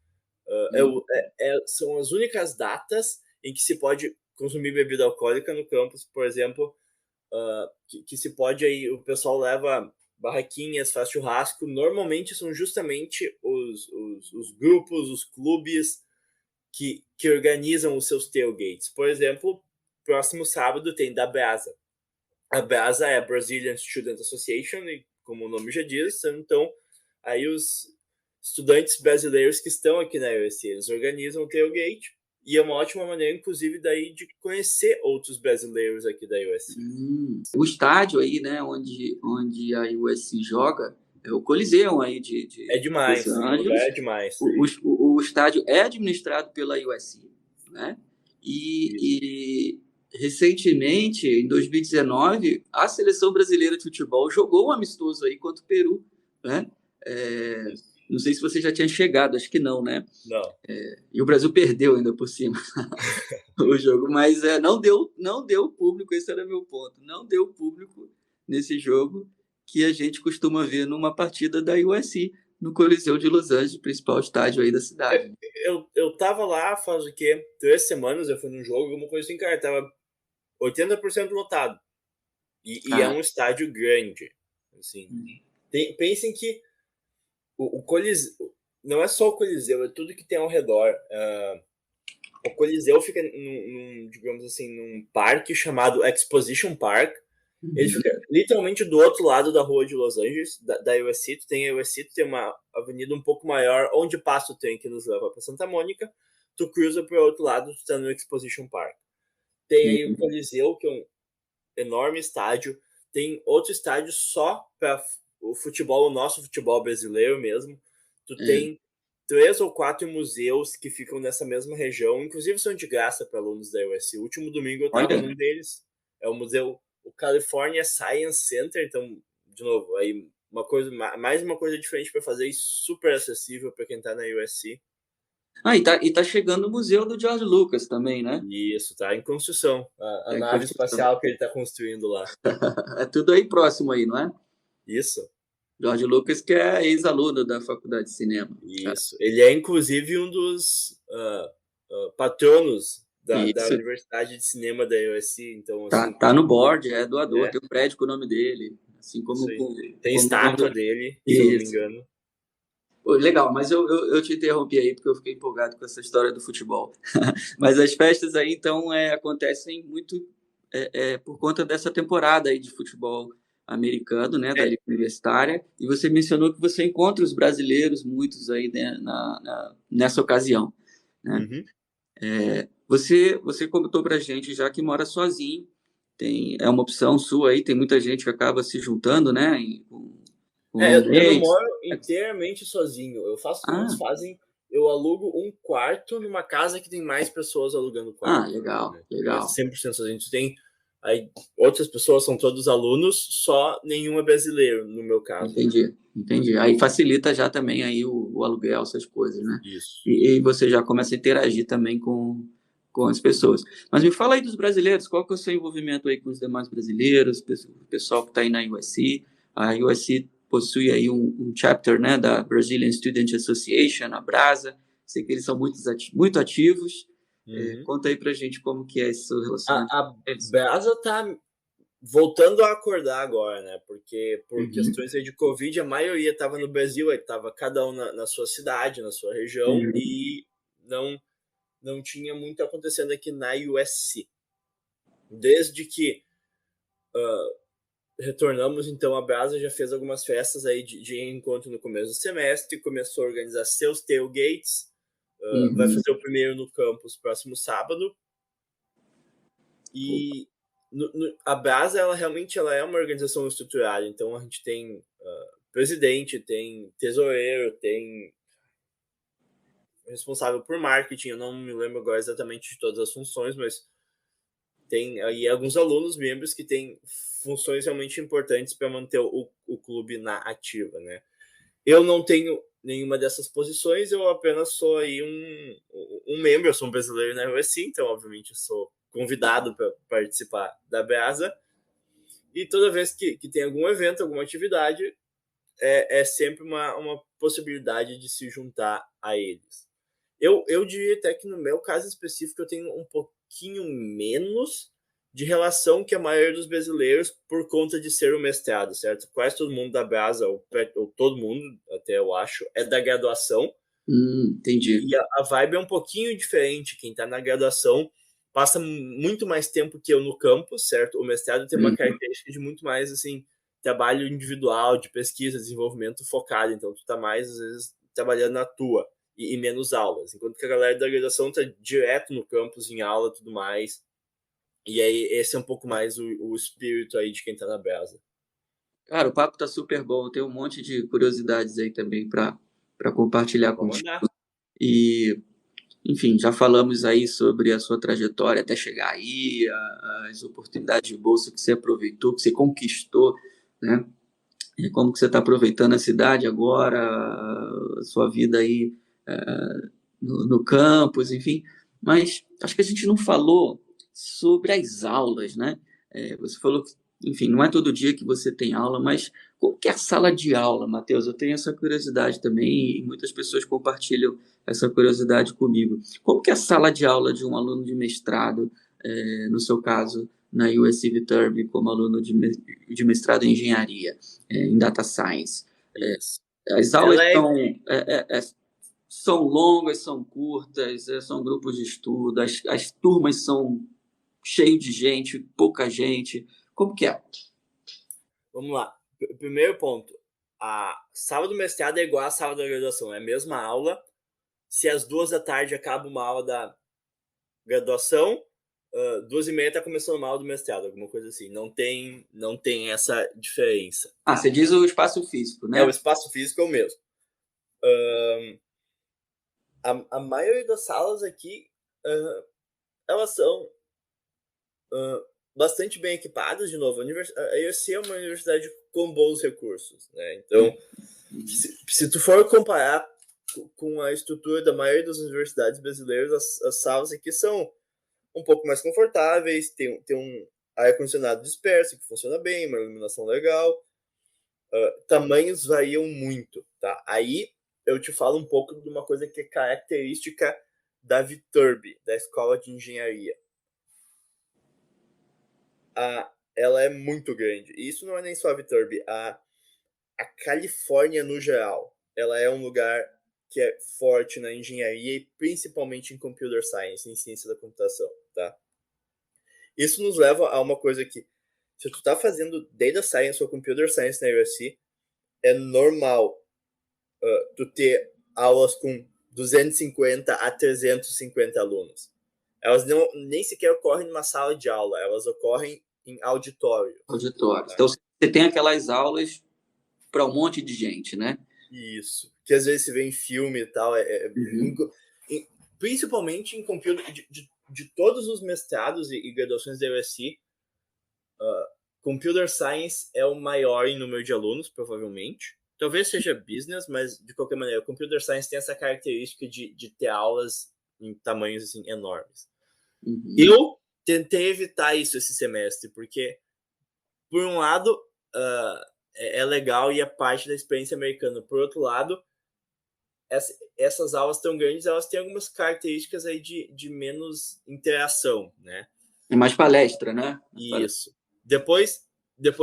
São as únicas datas em que se pode consumir bebida alcoólica no campus, por exemplo, que se pode aí, o pessoal leva barraquinhas, faz churrasco. Normalmente são justamente os grupos, os clubes que organizam os seus tailgates. Por exemplo, próximo sábado tem da Brasa. A Brasa é a Brazilian Student Association, e como o nome já diz, então aí os estudantes brasileiros que estão aqui na USC, eles organizam o tailgate, e é uma ótima maneira, inclusive, daí de conhecer outros brasileiros aqui da USC. O estádio aí, né, onde a USC joga, é o Coliseu aí é demais, Los Angeles. É demais. O estádio é administrado pela USC, né? E recentemente, em 2019, a seleção brasileira de futebol jogou um amistoso aí contra o Peru, né? Não sei se você já tinha chegado, acho que não, né? Não. E o Brasil perdeu ainda por cima o jogo, mas não deu público, esse era meu ponto. Não deu público nesse jogo que a gente costuma ver numa partida da USC, no Coliseu de Los Angeles, principal estádio aí da cidade. Eu tava lá faz o quê? 3 semanas, eu fui num jogo, alguma coisa assim, cara, tava 80% lotado. E é um estádio grande, assim. Pensem que o Coliseu não é só o Coliseu, é tudo que tem ao redor. O Coliseu fica digamos assim, num parque chamado Exposition Park. Ele fica literalmente do outro lado da rua de Los Angeles, da USC. Tu tem a USC, tu tem uma avenida um pouco maior, onde passa o trem que nos leva para Santa Mônica. Tu cruza para o outro lado, tu tá no Exposition Park. Tem aí o Coliseu, que é um enorme estádio. Tem outro estádio só para o futebol, o nosso futebol brasileiro mesmo. Tu tem 3 ou 4 museus que ficam nessa mesma região, inclusive são de graça para alunos da USC. O último domingo eu estava num deles. É o museu, o California Science Center. Então, de novo, aí mais uma coisa diferente para fazer e super acessível para quem está na USC. E tá chegando o museu do George Lucas também, né? Isso, tá em construção. A nave espacial que ele tá construindo lá. É tudo aí próximo aí, não é? Isso. George Lucas, que é ex-aluno da Faculdade de Cinema. Isso. Ele é, inclusive, um dos patronos da Universidade de Cinema da USC. Então, assim, tá no board, é doador, tem um prédio com o nome dele. Assim como tem estátua dele, se eu não me engano. Pô, legal, mas eu te interrompi aí porque eu fiquei empolgado com essa história do futebol. Mas as festas aí, então, acontecem muito por conta dessa temporada aí de futebol americano, né, da Liga Universitária. E você mencionou que você encontra os brasileiros, muitos aí, né, nessa ocasião, né? Você comentou pra gente já que mora sozinho. É uma opção sua aí, tem muita gente que acaba se juntando, né, eu não moro inteiramente sozinho. Eu faço como eles fazem. Eu alugo um quarto numa casa que tem mais pessoas alugando o quarto. Legal, né? legal. 100% sozinho. Tem aí outras pessoas, são todos alunos, só nenhum é brasileiro, no meu caso. Entendi. Aí facilita já também aí o aluguel, essas coisas, né? Isso. E você já começa a interagir também com as pessoas. Mas me fala aí dos brasileiros, qual que é o seu envolvimento aí com os demais brasileiros, o pessoal que está aí na USC? A USC possui aí um chapter, né, da Brazilian Student Association, a Brasa. Sei que eles são muito ativos. Conta aí pra gente como que é esse seu relacionamento. A Brasa tá voltando a acordar agora, né? Porque por questões aí de Covid, a maioria estava no Brasil, aí estava cada um na sua cidade, na sua região, e não tinha muito acontecendo aqui na USC. Desde que retornamos, então, a Brasa já fez algumas festas aí de encontro no começo do semestre, começou a organizar seus tailgates, vai fazer o primeiro no campus próximo sábado. E a Brasa, ela realmente é uma organização estruturada, então a gente tem presidente, tem tesoureiro, tem responsável por marketing, eu não me lembro agora exatamente de todas as funções, mas tem aí alguns alunos membros que têm funções realmente importantes para manter o clube na ativa, né? Eu não tenho nenhuma dessas posições, eu apenas sou aí um membro, eu sou um brasileiro na USC, então obviamente eu sou convidado para participar da Brasa, e toda vez que tem algum evento, alguma atividade, é sempre uma possibilidade de se juntar a eles. Eu diria até que no meu caso específico eu tenho um pouquinho menos de relação que a maioria dos brasileiros por conta de ser o mestrado, certo? Quase todo mundo da Brasa, ou todo mundo, até eu acho, é da graduação. Entendi. E a vibe é um pouquinho diferente. Quem está na graduação passa muito mais tempo que eu no campus, certo? O mestrado tem uma característica de muito mais, assim, trabalho individual, de pesquisa, desenvolvimento focado. Então, tu tá mais, às vezes, trabalhando na tua e menos aulas. Enquanto que a galera da graduação tá direto no campus, em aula e tudo mais. E aí, esse é um pouco mais o espírito aí de quem tá na Brasa. Cara, o papo tá super bom. Tem um monte de curiosidades aí também para compartilhar Vamos contigo. andar. E, enfim, já falamos aí sobre a sua trajetória até chegar aí, as oportunidades de bolsa que você aproveitou, que você conquistou, né? E como que você está aproveitando a cidade agora, a sua vida aí no campus, enfim. Mas acho que a gente não falou sobre as aulas, né? Você falou que, enfim, não é todo dia que você tem aula, mas como que é a sala de aula, Matheus? Eu tenho essa curiosidade também e muitas pessoas compartilham essa curiosidade comigo. Como que é a sala de aula de um aluno de mestrado, no seu caso, na USC Viterbi, como aluno de mestrado em engenharia, em data science? Isso. As aulas Ela são longas, são curtas, são grupos de estudo, as turmas são cheias de gente, pouca gente. Como que é? Vamos lá. Primeiro ponto. A sala do mestrado é igual à sala da graduação. É a mesma aula. Se às 2 da tarde acaba uma aula da graduação, 2h30 tá começando uma aula do mestrado, alguma coisa assim. Não tem essa diferença. Ah, você diz o espaço físico, né? O espaço físico é o mesmo. A maioria das salas aqui, elas são bastante bem equipadas. De novo, a USC é uma universidade com bons recursos, né? Então, se tu for comparar com a estrutura da maioria das universidades brasileiras, as salas aqui são um pouco mais confortáveis, tem um ar-condicionado disperso que funciona bem, uma iluminação legal. Tamanhos variam muito, tá? Aí eu te falo um pouco de uma coisa que é característica da Viterbi, da Escola de Engenharia. Ela é muito grande. E isso não é nem só a Viterbi. A Califórnia, no geral, ela é um lugar que é forte na engenharia e principalmente em computer science, em ciência da computação, tá? Isso nos leva a uma coisa que, se tu tá fazendo data science ou computer science na USC, é normal tu ter aulas com 250 a 350 alunos. Elas nem sequer ocorrem numa sala de aula, elas ocorrem em auditório. Auditório. Tá? Então, você tem aquelas aulas para um monte de gente, né? Isso. Que às vezes se vê em filme e tal. Principalmente em computer, de todos os mestrados e graduações da USC, Computer Science é o maior em número de alunos, provavelmente. Talvez seja Business, mas de qualquer maneira, Computer Science tem essa característica de ter aulas em tamanhos assim, enormes. Eu tentei evitar isso esse semestre, porque, por um lado, é legal e é parte da experiência americana. Por outro lado, essas aulas tão grandes, elas têm algumas características aí de menos interação, né? É mais palestra, né? Isso. Depois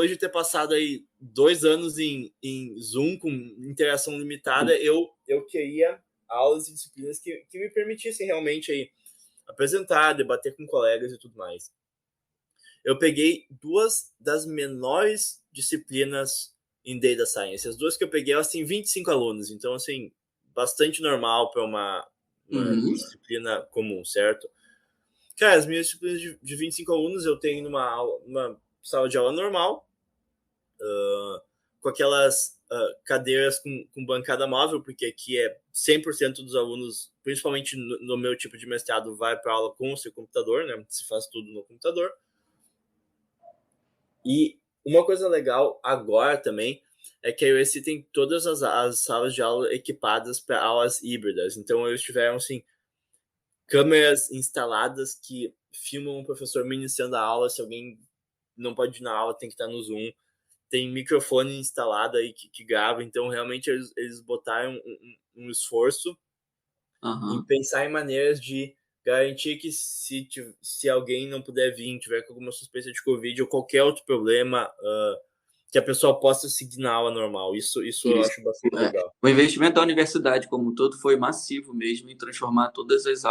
de ter passado aí 2 anos em Zoom com interação limitada, eu queria aulas e disciplinas que me permitissem realmente aí apresentar, debater com colegas e tudo mais. Eu peguei 2 das menores disciplinas em Data Science. As 2 que eu peguei, elas têm 25 alunos. Então, assim, bastante normal para uma disciplina comum, certo? Cara, as minhas disciplinas de 25 alunos eu tenho numa sala de aula normal, com aquelas cadeiras com bancada móvel, porque aqui é 100% dos alunos, principalmente no meu tipo de mestrado, vai para aula com o seu computador, né? Se faz tudo no computador. E uma coisa legal agora também é que a USC tem todas as salas de aula equipadas para aulas híbridas. Então, eles tiveram, assim, câmeras instaladas que filmam o professor ministrando a aula. Se alguém não pode ir na aula, tem que estar no Zoom. Tem microfone instalado aí que grava. Então, realmente, eles botaram um esforço em pensar em maneiras de garantir que se alguém não puder vir, tiver com alguma suspeita de Covid ou qualquer outro problema, que a pessoa possa seguir na aula normal. Isso eu acho bastante legal. O investimento da universidade como um todo foi massivo mesmo em transformar todas as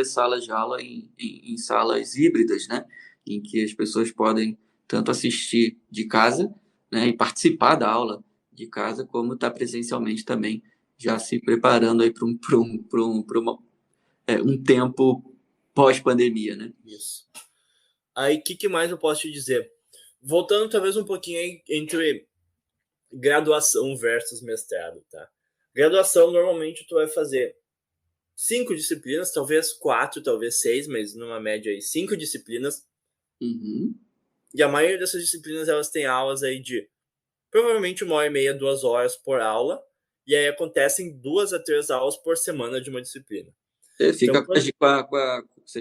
salas de aula em salas híbridas, né? Em que as pessoas podem tanto assistir de casa, né, e participar da aula de casa, como estar presencialmente também, já se preparando aí para um tempo pós-pandemia, né? Isso. Aí, o que mais eu posso te dizer? Voltando talvez um pouquinho aí entre graduação versus mestrado, tá? Graduação, normalmente, tu vai fazer 5 disciplinas, talvez 4, talvez 6, mas numa média aí 5 disciplinas. E a maioria dessas disciplinas, elas têm aulas aí de provavelmente 1h30, 2 horas por aula. E aí acontecem 2 a 3 aulas por semana de uma disciplina. Você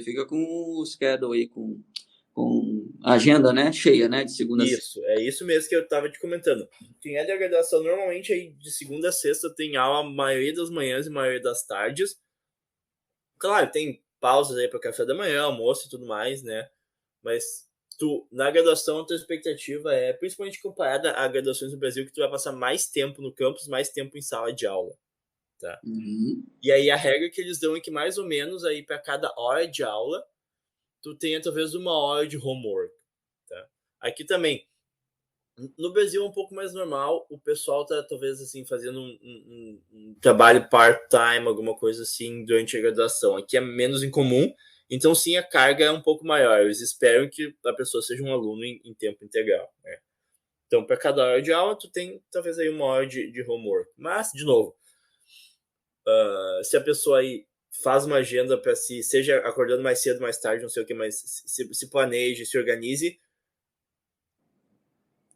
fica com o schedule aí, com a agenda, né, cheia, né, de segunda a sexta. Isso, é isso mesmo que eu estava te comentando. Quem é da graduação, normalmente aí de segunda a sexta tem aula a maioria das manhãs e a maioria das tardes. Claro, tem pausas aí para café da manhã, almoço e tudo mais, né? Mas na graduação, a tua expectativa é, principalmente comparada a graduações no Brasil, que tu vai passar mais tempo no campus, mais tempo em sala de aula. Tá? E aí a regra que eles dão é que mais ou menos aí para cada hora de aula tu tenha talvez 1 hora de homework, tá? Aqui também no Brasil é um pouco mais normal, o pessoal tá talvez assim fazendo um trabalho part-time, alguma coisa assim durante a graduação. Aqui é menos incomum, então sim, a carga é um pouco maior. Eles esperam que a pessoa seja um aluno em tempo integral, né? Então para cada hora de aula tu tem talvez aí 1 hora de homework. Mas de novo, se a pessoa aí faz uma agenda para si, seja acordando mais cedo, mais tarde, não sei o que, mas se planeje, se organize,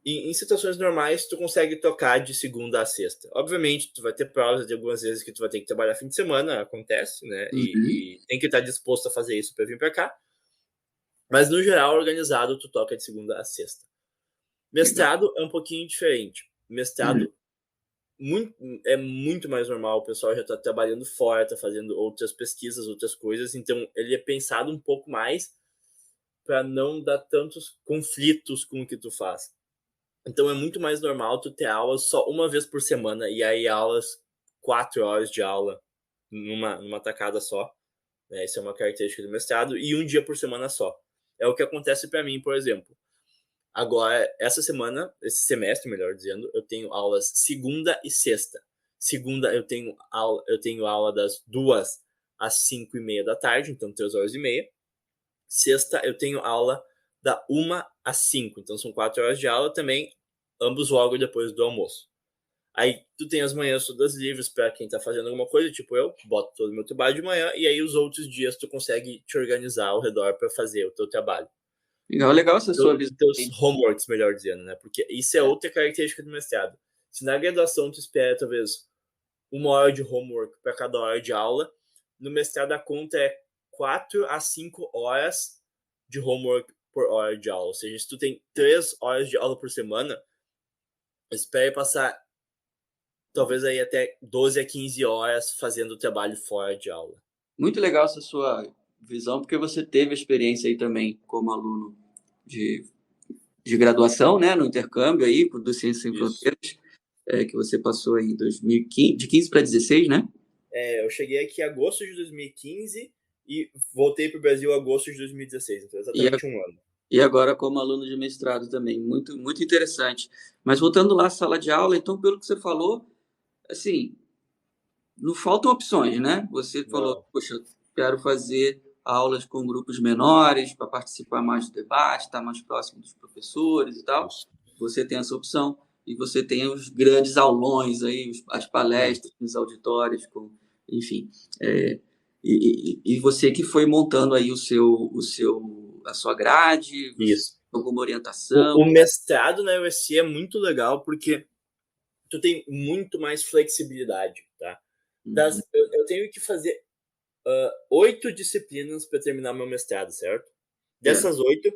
em situações normais tu consegue tocar de segunda a sexta. Obviamente tu vai ter provas de algumas vezes que tu vai ter que trabalhar fim de semana, acontece, né? E tem que estar disposto a fazer isso para vir para cá. Mas no geral, organizado, tu toca de segunda a sexta. Mestrado é um pouquinho diferente. Mestrado é muito mais normal, o pessoal já está trabalhando fora, está fazendo outras pesquisas, outras coisas, então ele é pensado um pouco mais para não dar tantos conflitos com o que tu faz. Então é muito mais normal tu ter aulas só uma vez por semana, e aí aulas 4 horas de aula numa tacada só, né? Isso é uma característica do mestrado, e 1 dia por semana só. É o que acontece para mim, por exemplo. Agora, esse semestre, melhor dizendo, eu tenho aulas segunda e sexta. Segunda eu tenho aula das 2 às 5h30 da tarde, então 3h30. Sexta eu tenho aula da 1 às 5, então são 4 horas de aula também, ambos logo depois do almoço. Aí tu tem as manhãs todas livres para quem tá fazendo alguma coisa, tipo eu, boto todo o meu trabalho de manhã, e aí os outros dias tu consegue te organizar ao redor para fazer o teu trabalho. Legal essa sua visão. Teus homeworks, melhor dizendo, né? Porque isso é outra característica do mestrado. Se na graduação tu espera, talvez, 1 hora de homework para cada hora de aula, no mestrado a conta é 4 a 5 horas de homework por hora de aula. Ou seja, se tu tem 3 horas de aula por semana, espere passar talvez aí até 12 a 15 horas fazendo o trabalho fora de aula. Muito legal essa sua visão, porque você teve experiência aí também como aluno de graduação, né, no intercâmbio aí do Ciências Sem Fronteiras, que você passou aí em 2015, de 15 para 16, né? Eu cheguei aqui em agosto de 2015 e voltei para o Brasil em agosto de 2016, então exatamente 1 ano. E agora como aluno de mestrado também, muito, muito interessante. Mas voltando lá à sala de aula, então, pelo que você falou, assim, não faltam opções, né? Você falou, poxa, quero fazer aulas com grupos menores para participar mais do debate, estar mais próximo dos professores e tal. Você tem essa opção. e você tem os grandes aulões aí, as palestras, os auditórios, enfim. E você que foi montando aí a sua grade, Isso. alguma orientação. O mestrado na USC é muito legal porque tu tem muito mais flexibilidade, tá? Eu tenho que fazer 8 disciplinas para terminar meu mestrado, certo? Dessas 8,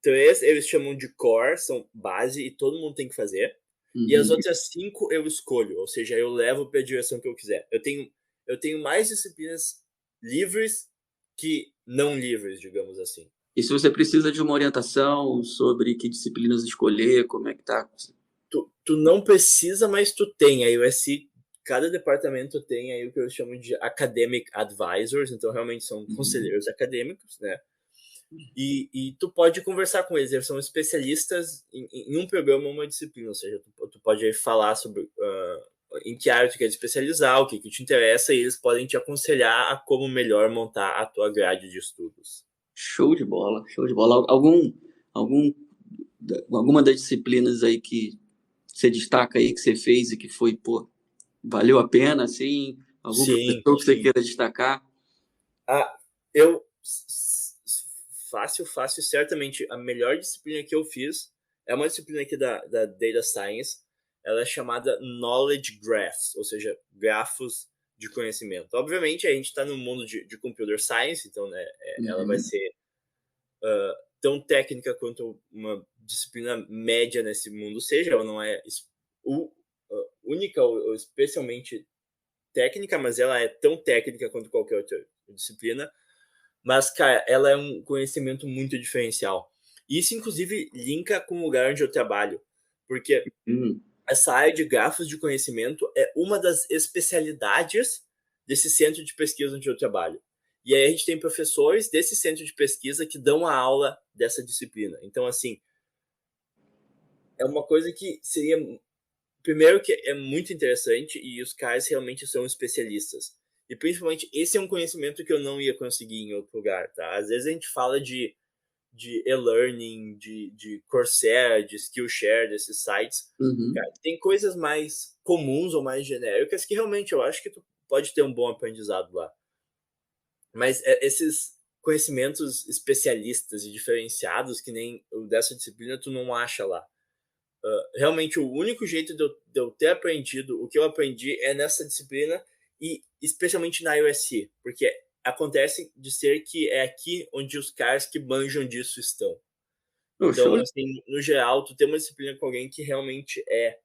3 eles chamam de core, são base e todo mundo tem que fazer. E as outras 5 eu escolho, ou seja, eu levo para a direção que eu quiser. Eu tenho mais disciplinas livres que não livres, digamos assim. E se você precisa de uma orientação sobre que disciplinas escolher, como é que tá? Tu não precisa, mas tu tem. A USC, cada departamento tem aí o que eu chamo de academic advisors, então realmente são conselheiros acadêmicos, né? E tu pode conversar com eles são especialistas em um programa ou uma disciplina, ou seja, tu pode aí falar sobre em que área tu quer especializar, o que te interessa, e eles podem te aconselhar a como melhor montar a tua grade de estudos. Show de bola, show de bola. Alguma das disciplinas aí que você destaca aí, que você fez e que foi, valeu a pena, assim? Algum professor que você queira destacar? Fácil, certamente a melhor disciplina que eu fiz é uma disciplina aqui da Data Science. Ela é chamada Knowledge Graphs, ou seja, grafos de conhecimento. Obviamente, a gente está no mundo de Computer Science, então né, ela vai ser tão técnica quanto uma disciplina média nesse mundo seja. Ela não é única ou especialmente técnica, mas ela é tão técnica quanto qualquer outra disciplina. Mas, cara, ela é um conhecimento muito diferencial. Isso, inclusive, linka com o lugar onde eu trabalho. Porque essa área de grafos de conhecimento é uma das especialidades desse centro de pesquisa onde eu trabalho. E aí a gente tem professores desse centro de pesquisa que dão a aula dessa disciplina. Então, assim, é uma coisa que seria... Primeiro que é muito interessante e os caras realmente são especialistas. E principalmente, esse é um conhecimento que eu não ia conseguir em outro lugar, tá? Às vezes a gente fala de e-learning, de Coursera, de Skillshare, desses sites. Cara, tem coisas mais comuns ou mais genéricas que realmente eu acho que tu pode ter um bom aprendizado lá. Mas esses conhecimentos especialistas e diferenciados, que nem o dessa disciplina, tu não acha lá. Realmente, o único jeito de eu ter aprendido o que eu aprendi é nessa disciplina, e especialmente na USC, porque acontece de ser que é aqui onde os caras que manjam disso estão. Então, assim, no geral, tu ter uma disciplina com alguém que realmente é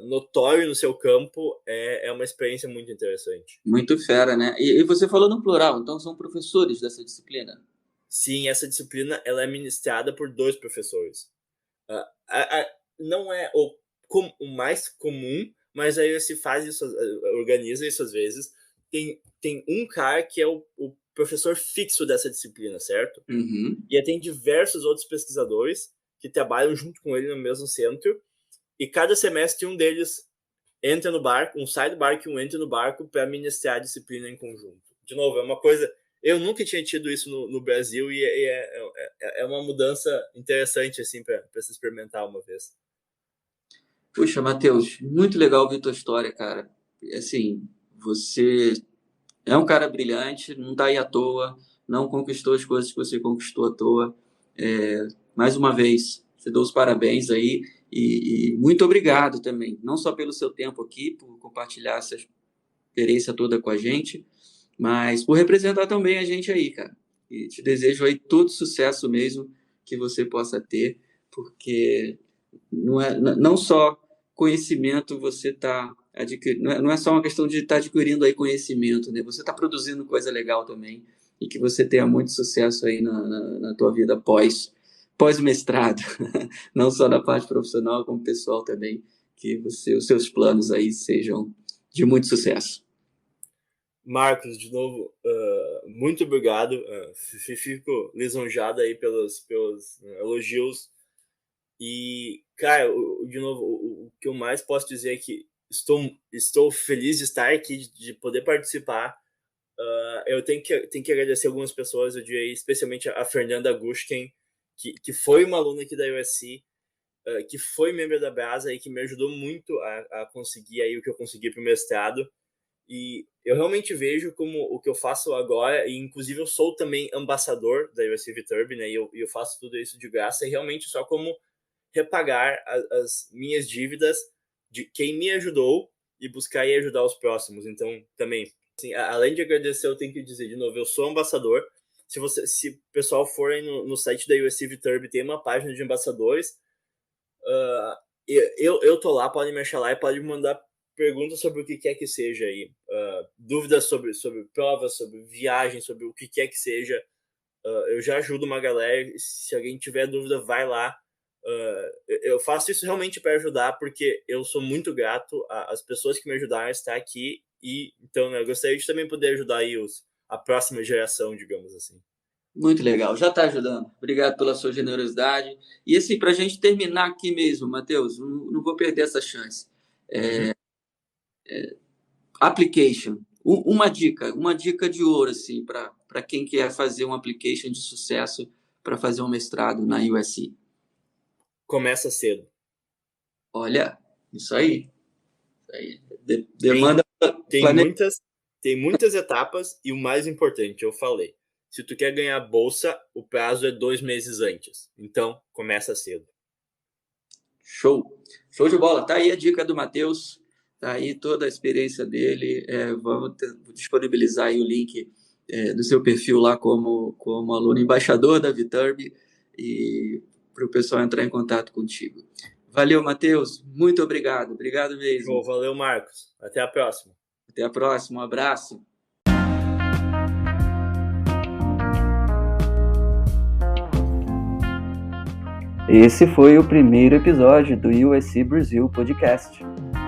notório no seu campo é uma experiência muito interessante. Muito fera, né? E você falou no plural, então são professores dessa disciplina? Sim, essa disciplina ela é ministrada por 2 professores. Não é o mais comum, mas aí se faz isso, organiza isso às vezes. Tem um cara que é o professor fixo dessa disciplina, certo? E aí tem diversos outros pesquisadores que trabalham junto com ele no mesmo centro, e cada semestre um deles entra no barco, um sai do barco e um entra no barco para ministrar a disciplina em conjunto. De novo, é uma coisa... Eu nunca tinha tido isso no Brasil, e é uma mudança interessante assim para se experimentar uma vez. Puxa, Matheus, muito legal ouvir tua história, cara. Assim, você é um cara brilhante, não está aí à toa, não conquistou as coisas que você conquistou à toa. Mais uma vez, te dou os parabéns aí e muito obrigado também, não só pelo seu tempo aqui, por compartilhar essa experiência toda com a gente, mas por representar também a gente aí, cara. E te desejo aí todo sucesso mesmo que você possa ter, porque não só conhecimento você está adquirindo, não é só uma questão de estar adquirindo aí conhecimento, né? Você está produzindo coisa legal também, e que você tenha muito sucesso aí na tua vida pós-mestrado, não só na parte profissional, como pessoal também, que os seus planos aí sejam de muito sucesso. Marcos, de novo, muito obrigado. Fico lisonjado aí pelos elogios. E, cara, de novo, o que eu mais posso dizer é que estou feliz de estar aqui, de poder participar. Eu tenho que agradecer algumas pessoas, eu diria especialmente a Fernanda Gushken, que foi uma aluna aqui da USC que foi membro da Brasa e que me ajudou muito a conseguir aí o que eu consegui para o mestrado. E eu realmente vejo como o que eu faço agora, e inclusive eu sou também embaixador da USC Viterbi, né? E eu faço tudo isso de graça, e realmente só como repagar as minhas dívidas de quem me ajudou e buscar e ajudar os próximos. Então, também, assim, além de agradecer, eu tenho que dizer de novo, eu sou embaixador. Se o pessoal for aí no site da USC Viterbi, tem uma página de embaixadores. Eu tô lá, pode me achar lá e pode me mandar perguntas sobre o que quer que seja aí, dúvidas sobre provas, sobre viagem, sobre o que quer que seja. Eu já ajudo uma galera, se alguém tiver dúvida, vai lá. Eu faço isso realmente para ajudar, porque eu sou muito grato às pessoas que me ajudaram a estar aqui, e então, né, eu gostaria de também poder ajudar aí a próxima geração, digamos assim. Muito legal, já está ajudando. Obrigado pela sua generosidade. E assim, para a gente terminar aqui mesmo, Matheus, não vou perder essa chance. Application, uma dica de ouro assim, para quem quer fazer um application de sucesso para fazer um mestrado na USC. Começa cedo. Olha, isso aí. Demanda. Tem muitas etapas, e o mais importante, eu falei. Se tu quer ganhar bolsa, o prazo é 2 meses antes. Então, começa cedo. Show de bola. Tá aí a dica do Matheus. Tá aí toda a experiência dele. Vou disponibilizar aí o link do seu perfil lá como aluno embaixador da Viterbi, e para o pessoal entrar em contato contigo. Valeu, Matheus. Muito obrigado. Obrigado mesmo. Valeu, Marcos. Até a próxima. Até a próxima. Um abraço. Esse foi o primeiro episódio do USC Brasil Podcast.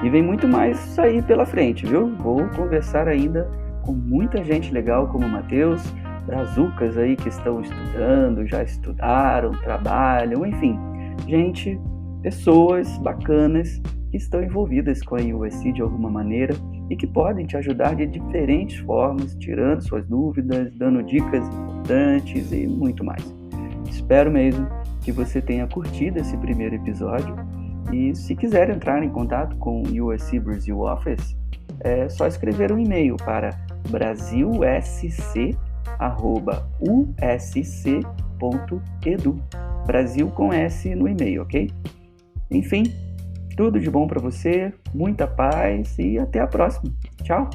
E vem muito mais aí pela frente, viu? Vou conversar ainda com muita gente legal como o Matheus, brazucas aí que estão estudando, já estudaram, trabalham, enfim. Pessoas bacanas que estão envolvidas com a USC de alguma maneira e que podem te ajudar de diferentes formas, tirando suas dúvidas, dando dicas importantes e muito mais. Espero mesmo que você tenha curtido esse primeiro episódio, e se quiser entrar em contato com o USC Brasil Office, é só escrever um e-mail para brasilsc@usc.edu. Brasil com S no e-mail, ok? Enfim, tudo de bom para você, muita paz e até a próxima. Tchau!